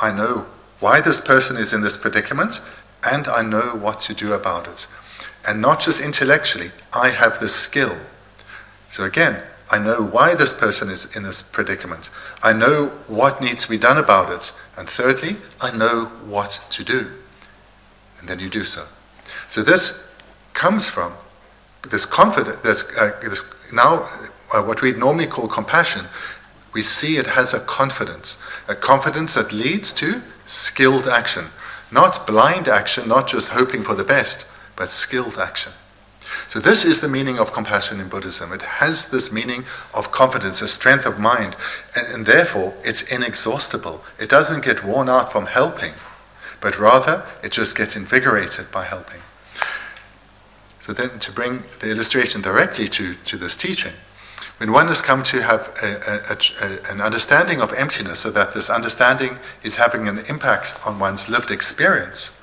I know why this person is in this predicament, and I know what to do about it. And not just intellectually, I have the skill. So again, I know why this person is in this predicament. I know what needs to be done about it. And thirdly, I know what to do. And then you do so. So this comes from this confidence, what we normally call compassion. We see it has a confidence that leads to skilled action. Not blind action, not just hoping for the best, but skilled action. So this is the meaning of compassion in Buddhism. It has this meaning of confidence, a strength of mind, and therefore it's inexhaustible. It doesn't get worn out from helping, but rather it just gets invigorated by helping. So then to bring the illustration directly to this teaching, when one has come to have an understanding of emptiness, so that this understanding is having an impact on one's lived experience,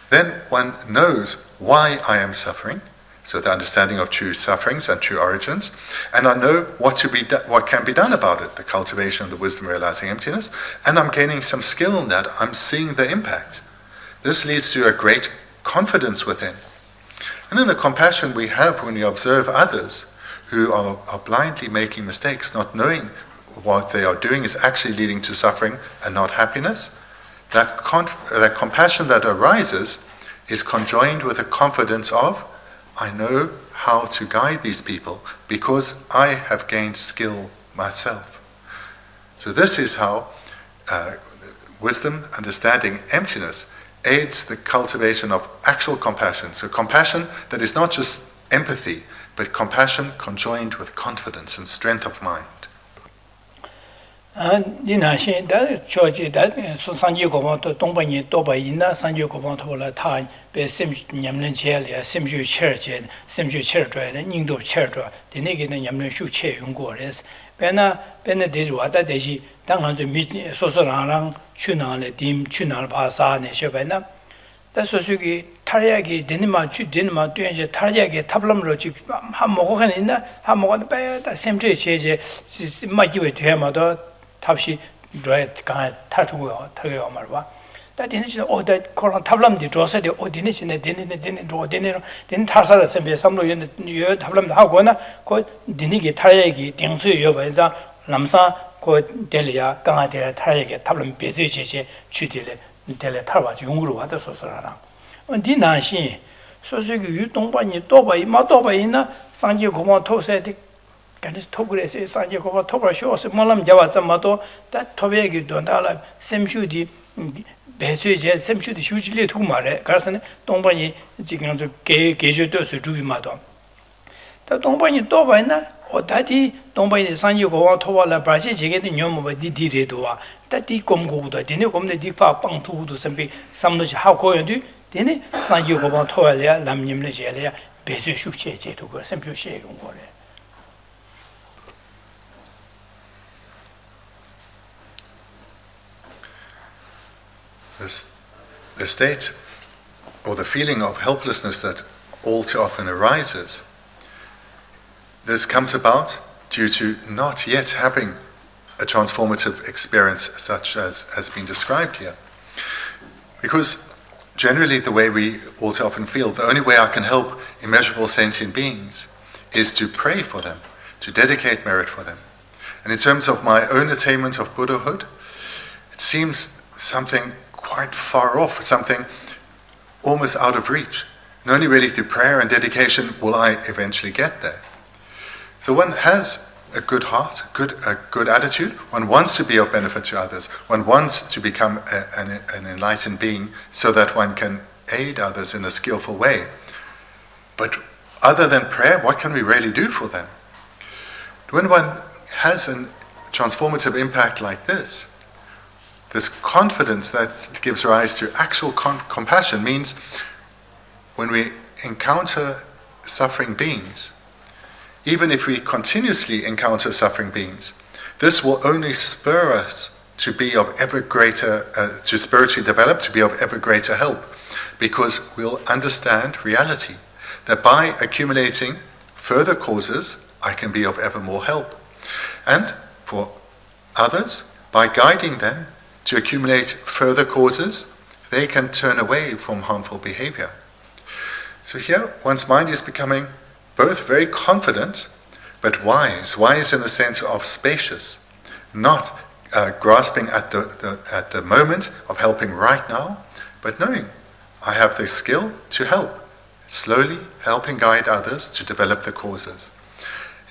then one knows why I am suffering, so the understanding of true sufferings and true origins, and I know what can be done about it, the cultivation of the wisdom realizing emptiness, and I'm gaining some skill in that, I'm seeing the impact. This leads to a great confidence within. And then the compassion we have when we observe others who are blindly making mistakes, not knowing what they are doing is actually leading to suffering and not happiness, that compassion that arises is conjoined with a confidence of, I know how to guide these people because I have gained skill myself. So this is how wisdom, understanding emptiness, aids the cultivation of actual compassion. So compassion that is not just empathy, but compassion conjoined with confidence and strength of mind. Dina shin da choji da so sanje go to dongban to ba ina sanje go to la ta be sim nyamlen che le sim ju cher che sim ju cher dwa de ning do cher dwa de ne ge ne nyamlen shu che yong go res be na de wa da de ji dang han zo mi so so rang chu na le dim chu na ba sa ne she be na da so su gi 타야기 되는마 주 되는마 되게 타야기 탑람로 지 한 먹어 가는데 한 먹어 빼다 샘제 제제 마기we 되마도 탑시 로에 가 타투고 타게요 말봐 다 되는지 어다 코로나 탑람디 조사데 어디니시네 되는 되는 타사를 샘베 삼로 요 탑람도 하고나 그 되니게 타야기 땡수요 봐서 남사 그 델리아 강아데 타야기 탑람 베세 제제 주딜레 델레 타와지 용으로 와도 소소라랑 디나시 소소기 유동반이 또바이 마또바이나 상제 고마 토세디 간지 토그레세 상제 고마 토바 쇼스 몰람 잡아서 마도 다 토베기 돈달라 샘슈디 배수제 샘슈디 휴지리 투 말에 가서는 동반이 지금 저 계셔도서 주비마도 다 동반이 또바이나 어다디 동반이 상제 고마 토발라 바시 제게는 녀모바 디디레도와 다디 곰고도 되네 곰네 디파 빵투도 선비 삼노지 하고요디 되네 상제 고마 토발야 남님네 제래야 배수 숙제 제도가 선표시에 온 거래. The state or the feeling of helplessness that all too often arises, this comes about due to not yet having a transformative experience such as has been described here. Because generally the way we all too often feel, the only way I can help immeasurable sentient beings is to pray for them, to dedicate merit for them. And in terms of my own attainment of Buddhahood, it seems something quite far off, something almost out of reach. And only really through prayer and dedication will I eventually get there. So one has a good heart, a good attitude. One wants to be of benefit to others. One wants to become an enlightened being so that one can aid others in a skillful way. But other than prayer, what can we really do for them? When one has a transformative impact like this confidence that gives rise to actual compassion means when we encounter suffering beings, even if we continuously encounter suffering beings, this will only spur us to be of ever greater, to spiritually develop, to be of ever greater help, because we'll understand reality, that by accumulating further causes, I can be of ever more help. And for others, by guiding them to accumulate further causes, they can turn away from harmful behavior. So here, one's mind is becoming both very confident, but wise in the sense of spacious, not grasping at the moment of helping right now, but knowing I have the skill to help, slowly helping guide others to develop the causes.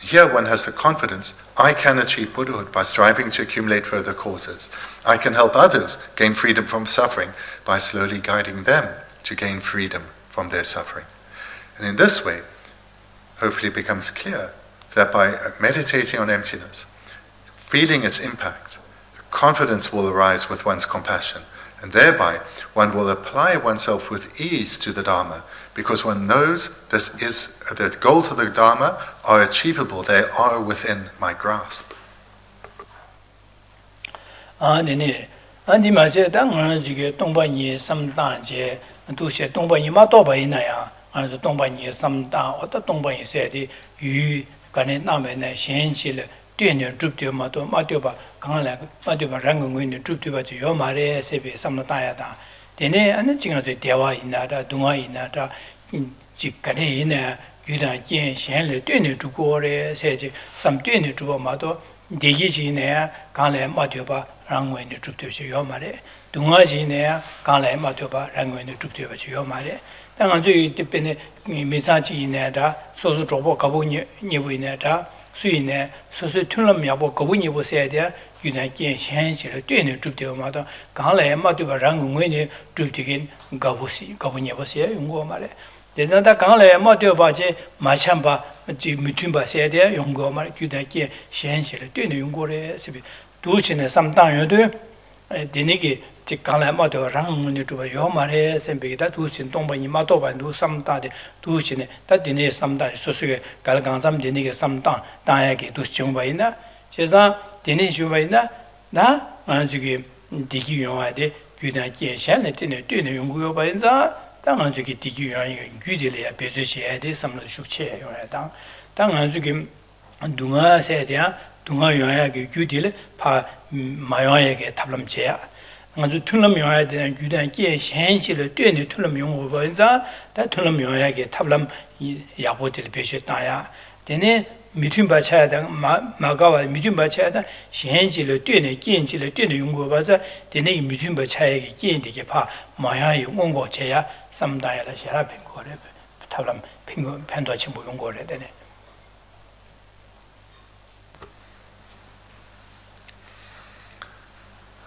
Here one has the confidence, I can achieve Buddhahood by striving to accumulate further causes. I can help others gain freedom from suffering by slowly guiding them to gain freedom from their suffering. And in this way, hopefully it becomes clear that by meditating on emptiness, feeling its impact, confidence will arise with one's compassion, And thereby, one will apply oneself with ease to the Dharma, because one knows the goals of the Dharma are achievable, they are within my grasp.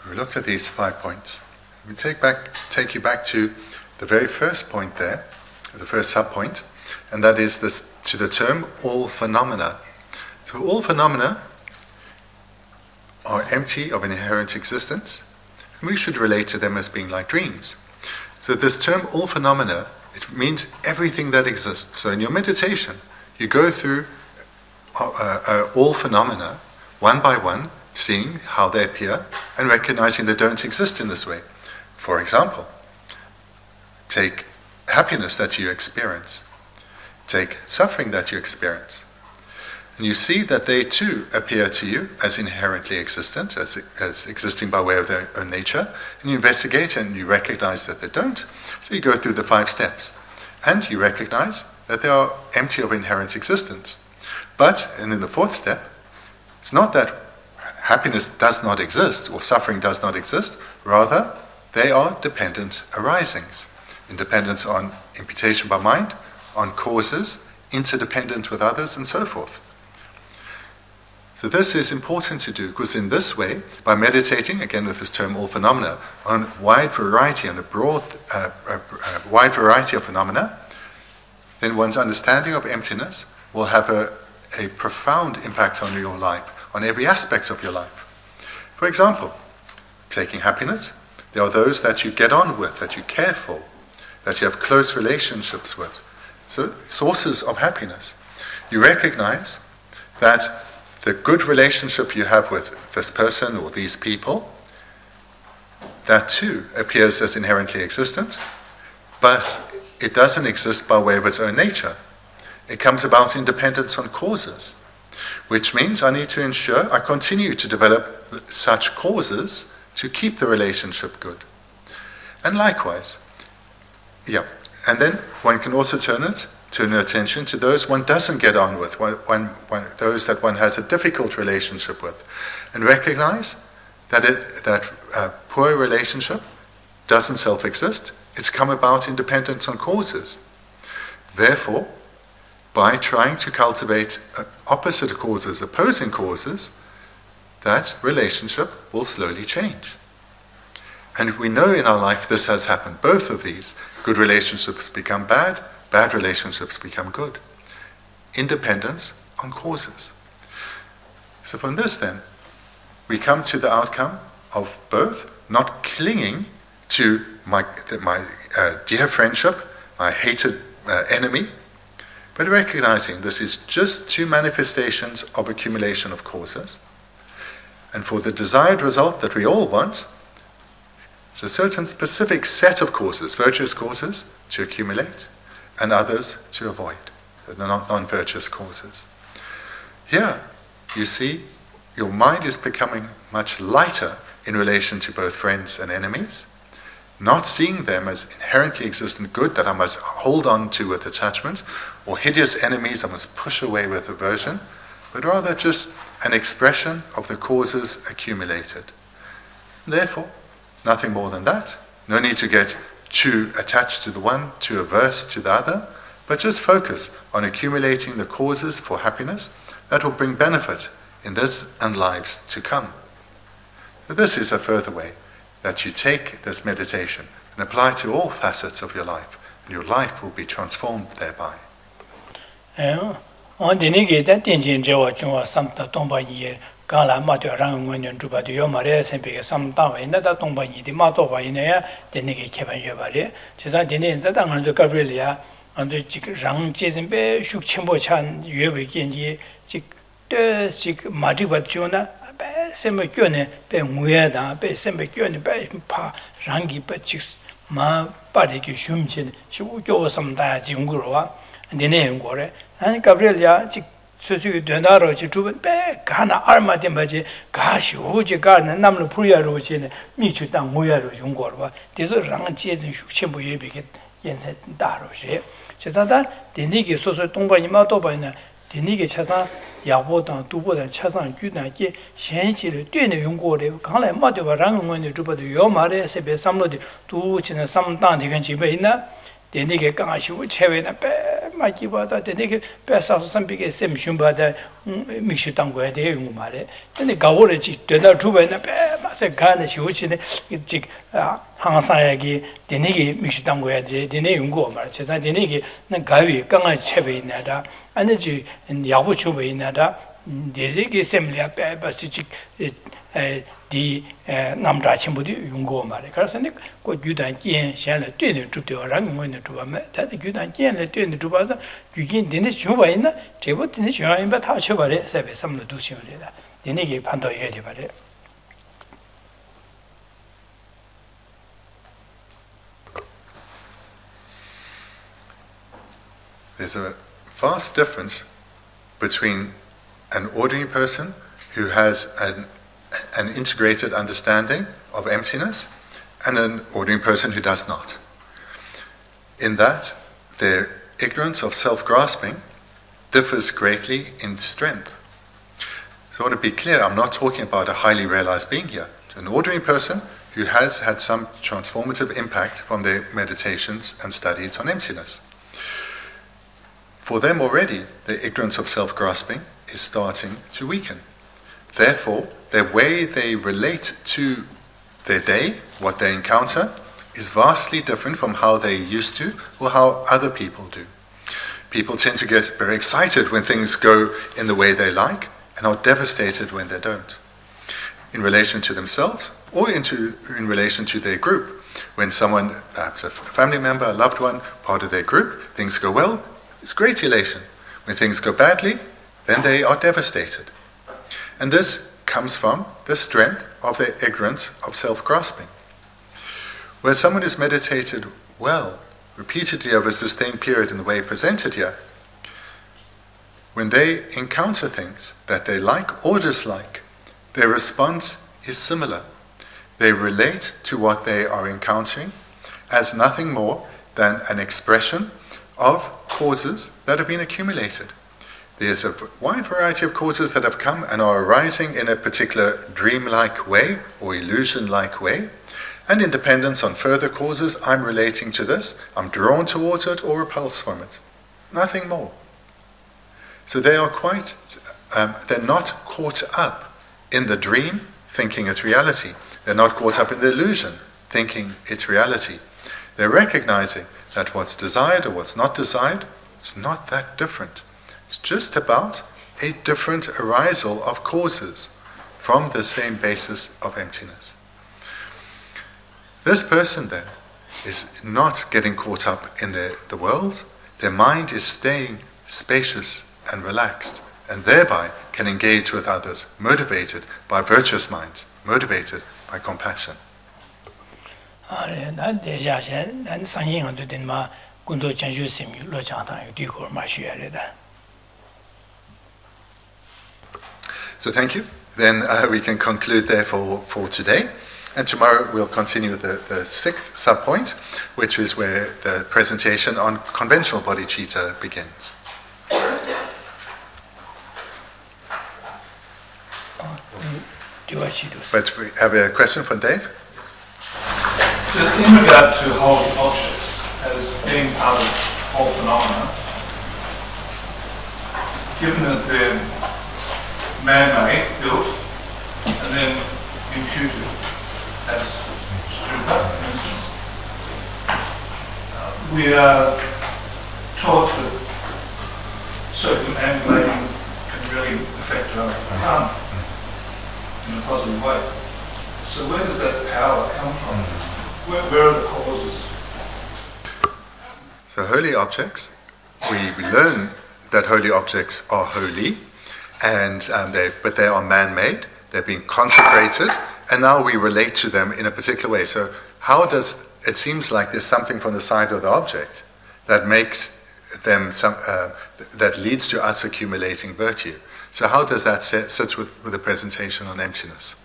We looked at these 5 points. We take you back to the very first point there, the first sub-point, and that is to the term all phenomena. So all phenomena are empty of inherent existence, and we should relate to them as being like dreams. So this term all phenomena, it means everything that exists. So in your meditation, you go through all phenomena, one by one, seeing how they appear and recognizing they don't exist in this way. For example, take happiness that you experience, take suffering that you experience, and you see that they too appear to you as inherently existent, as existing by way of their own nature, and you investigate and you recognize that they don't. So you go through the 5 steps, and you recognize that they are empty of inherent existence. And in the 4th step, it's not that happiness does not exist or suffering does not exist, rather they are dependent arisings, independence on imputation by mind, on causes, interdependent with others, and so forth. So this is important to do, because in this way, by meditating, again with this term all phenomena, on a wide variety, on a broad, wide variety of phenomena, then one's understanding of emptiness will have a profound impact on your life, on every aspect of your life. For example, taking happiness, there are those that you get on with, that you care for, that you have close relationships with. So, sources of happiness. You recognize that the good relationship you have with this person or these people, that too appears as inherently existent, but it doesn't exist by way of its own nature. It comes about in dependence on causes, which means I need to ensure I continue to develop such causes to keep the relationship good. And likewise, and then one can also turn attention to those one doesn't get on with, those that one has a difficult relationship with, and recognize that poor relationship doesn't self-exist. It's come about in dependence on causes. Therefore, by trying to cultivate opposite causes, opposing causes, that relationship will slowly change. And we know in our life this has happened. Both of these, good relationships become bad, bad relationships become good. Independence on causes. So from this then, we come to the outcome of both not clinging to my dear friendship, my hated enemy, but recognizing this is just two manifestations of accumulation of causes. And for the desired result that we all want, it's a certain specific set of causes, virtuous causes, to accumulate, and others to avoid, the non-virtuous causes. Here, you see, your mind is becoming much lighter in relation to both friends and enemies, not seeing them as inherently existent good that I must hold on to with attachment, or hideous enemies I must push away with aversion, but rather just an expression of the causes accumulated. Therefore, nothing more than that. No need to get too attached to the one, too averse to the other, but just focus on accumulating the causes for happiness that will bring benefit in this and lives to come. So this is a further way that you take this meditation and apply to all facets of your life, and your life will be transformed thereby. On the negative, thinking Joe, something Tomba Gala Mato Rang when you drop your Mares and pick some down in that Tomba, the Mato Vaina, the negative Kevin Yabari, Chesa Dinin, that I'm to Gabrielia, and the Rang Chisenbe, Shuk Chimbo Chan, Yubi Genji, Chick Matiba Juna, Semacune, Ben Mueda, Ben Semacune, Ben Pa, Rangi, but chicks, Ma, Paddy Shumchin, she would go some diet Jungurua, and the name Gore, and Gabrielia, Susu Donaro, Chitu, Kana Arma Dembaji, Gashi, Uji Garden, Namlu Puya Rochin, Michu Dang Muya Jungorva, these are Rang Chis and Chimbo Yubik, Yenset Daroche. Chesada, the Niki Soso Tonga Yamatoba, the Niki Chasa, Yabotan, Tuboda, Chasan, Judanki, Shenchi, Dune Yungore, Kala Matova Rang when you do the Yomare, Sebe Samlodi, two in some down the Ganchibena. The nigger gashi would have in a bear, my giver that the nigger best of some big same shumba that makes you tango at the Umare. Then the Gawarachi, the two and a bear, Master Garnish, which in the Hansayagi, the nigger makes you tango at the name Gomar, Chesa, the nigger, Nagavi, Ganga Chebe Nada, Energy and Yabuchu Nada, the Zig assembly a bear, but the Namda Chimbudi Yungo Maricasanic, what you don't gain, shall do the truth or run when to a met that you don't gain, let you in the Tubaza, you gain Dennis Jubaina, table Dennis Jubain, but how should I say some of the Dushim leader? The Nigi Pando Yedi. There's a vast difference between an ordinary person who has an integrated understanding of emptiness and an ordinary person who does not. In that, their ignorance of self-grasping differs greatly in strength. So I want to be clear, I'm not talking about a highly realized being here. An ordinary person who has had some transformative impact from their meditations and studies on emptiness. For them already, their ignorance of self-grasping is starting to weaken. Therefore, the way they relate to their day, what they encounter, is vastly different from how they used to or how other people do. People tend to get very excited when things go in the way they like and are devastated when they don't. In relation to themselves or in relation to their group. When someone, perhaps a family member, a loved one, part of their group, things go well, it's great elation. When things go badly, then they are devastated. And this comes from the strength of their ignorance of self-grasping. Where someone who's meditated well, repeatedly over a sustained period in the way presented here, when they encounter things that they like or dislike, their response is similar. They relate to what they are encountering as nothing more than an expression of causes that have been accumulated. There's a wide variety of causes that have come and are arising in a particular dream-like way or illusion-like way. And in dependence on further causes, I'm relating to this, I'm drawn towards it or repulsed from it. Nothing more. So they are they're not caught up in the dream, thinking it's reality. They're not caught up in the illusion, thinking it's reality. They're recognizing that what's desired or what's not desired, it's not that different. It's just about a different arisal of causes from the same basis of emptiness. This person then is not getting caught up in the world. Their mind is staying spacious and relaxed, and thereby can engage with others, motivated by virtuous minds, motivated by compassion. So thank you. Then we can conclude there for today. And tomorrow we'll continue the sixth subpoint, which is where the presentation on conventional bodhicitta begins. But we have a question from Dave. Just in regard to holy objects as being part of whole phenomena, given that they're man-made, built, and then imputed as stupa, for instance, we are taught that circumambulating can really affect our karma in a positive way. So where does that power come from? Where are the causes? So holy objects, we learn that holy objects are holy, and but they are man-made. They're being consecrated, and now we relate to them in a particular way. So how does it seems like there's something from the side of the object that makes them that leads to us accumulating virtue. So how does that sit with the presentation on emptiness?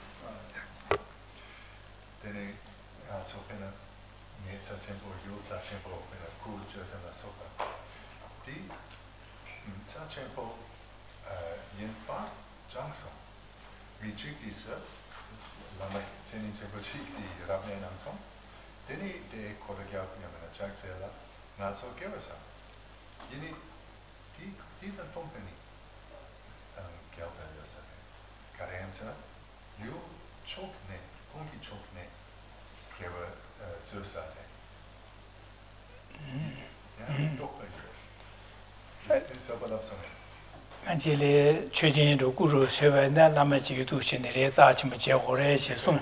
Angele Chudin to Guru Sevena Lamaji to Shinreza Chimachore Shesun.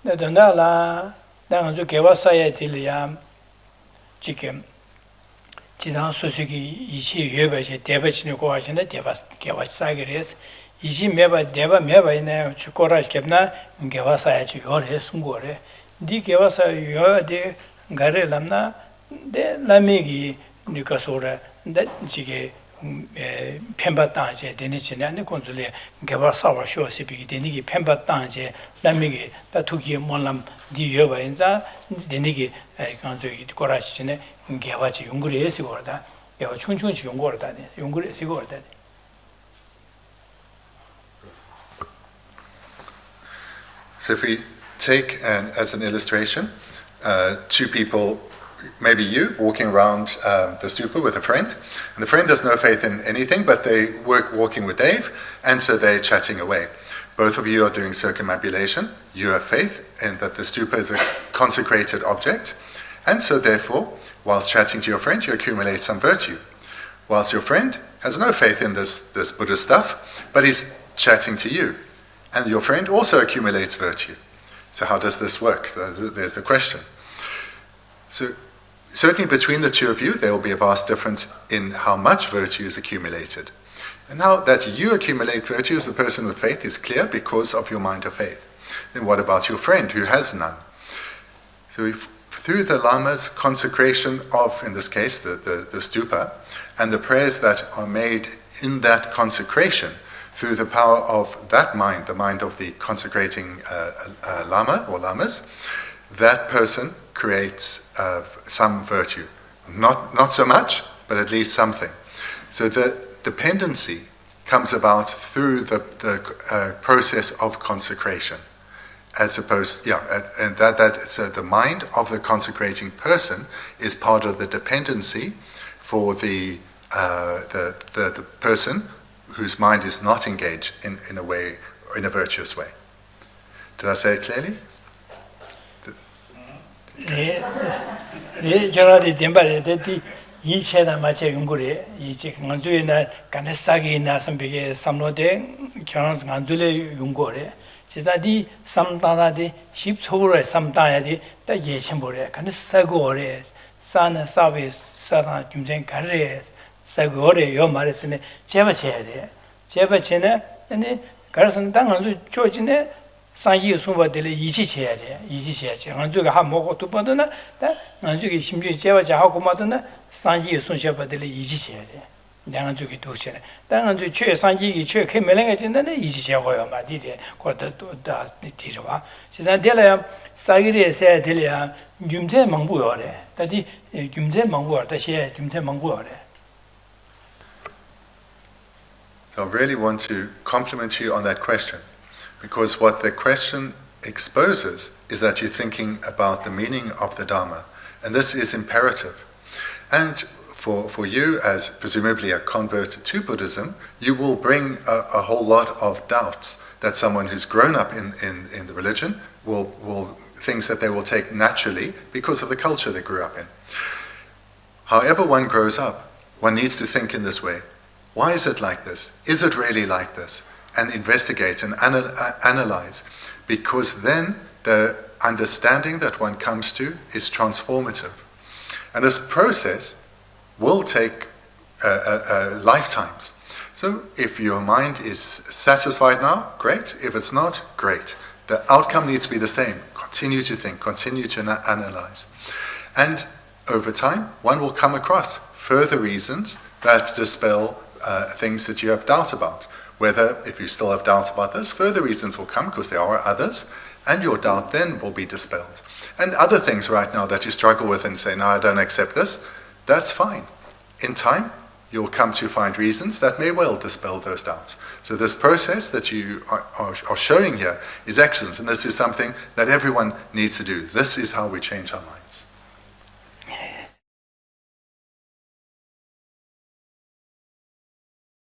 The Donala Danzu gave us a tiliam chicken. 지상 소식이 이시 여배시 대배치는 고하시는 대바스 개와사기레스 이시 매바 대바 매바이네 주고라시겠나 개와사야지 요래 숨고래 니 개와사 요데 가레람나 데 라미기 니가소라 데 지게 펜바탄제 데니치네 아니 콘줄레 개와사와 쇼시비기 데니기 펜바탄제 라미기 다 투기 몰람 디 여바인자 데니기 간조기 고라시네 개와지 용구리 해시고다. 개와 충충치 용고르다니. 용구리 해시고르다니. So if we take as an illustration, two people, maybe you, walking around the stupa with a friend, and the friend has no faith in anything, but they walking with Dave, and so they're chatting away. Both of you are doing circumambulation. You have faith in that the stupa is a consecrated object, and so therefore, whilst chatting to your friend, you accumulate some virtue. Whilst your friend has no faith in this Buddhist stuff, but he's chatting to you. And your friend also accumulates virtue. So how does this work? There's the question. So certainly between the two of you, there will be a vast difference in how much virtue is accumulated. And how that you accumulate virtue as a person with faith is clear because of your mind of faith. Then what about your friend who has none? So if through the lama's consecration of, in this case, the stupa, and the prayers that are made in that consecration, through the power of that mind, the mind of the consecrating lama or lamas, that person creates some virtue. Not so much, but at least something. So the dependency comes about through the process of consecration. As opposed, and so the mind of the consecrating person is part of the dependency for the person whose mind is not engaged in a way, in a virtuous way. Did I say it clearly? 저라디 덴바레 데디 이체나 마체 연구래 이체 간주에나 간사기나 선비게 삼로데 결혼 간주래 연구래 지다디 삼다나디 10초로 삼다야디 다 예천보래 간사고래 사나 사베 사나 김전 가르래 사고래 요 말했으네 제바쳐야 돼 제바쳐네 근데 가르선 당한주 조진에 상기 수바들이 이치쳐야 돼 이치쳐야지 한주가 한 먹고 두 번도나 한주기 심지어 제바자 하고 마도나 상기 순셔바들이 이치쳐야 돼 내가 주기 도시네 당한 주 최 상기기 최 개mel랭에 진다네 이치쳐고요 말이래 거다 또다 뒤로와 지난 될야 사기리에 될야 김제 망부요래 다디 김제 망부어 다시 김제 망부어래. So I really want to compliment you on that question, because what the question exposes is that you're thinking about the meaning of the Dharma, and this is imperative. And for you, as presumably a convert to Buddhism, you will bring a whole lot of doubts that someone who's grown up in the religion will things that they will take naturally because of the culture they grew up in. However one grows up, one needs to think in this way. Why is it like this? Is it really like this? And investigate and analyze, because then the understanding that one comes to is transformative. And this process will take lifetimes. So if your mind is satisfied now, great. If it's not, great. The outcome needs to be the same. Continue to think, continue to analyze. And over time, one will come across further reasons that dispel things that you have doubt about. Whether, if you still have doubt about this, further reasons will come because there are others, and your doubt then will be dispelled. And other things right now that you struggle with and say, no, I don't accept this, that's fine. In time, you'll come to find reasons that may well dispel those doubts. So this process that you are showing here is excellent, and this is something that everyone needs to do. This is how we change our minds.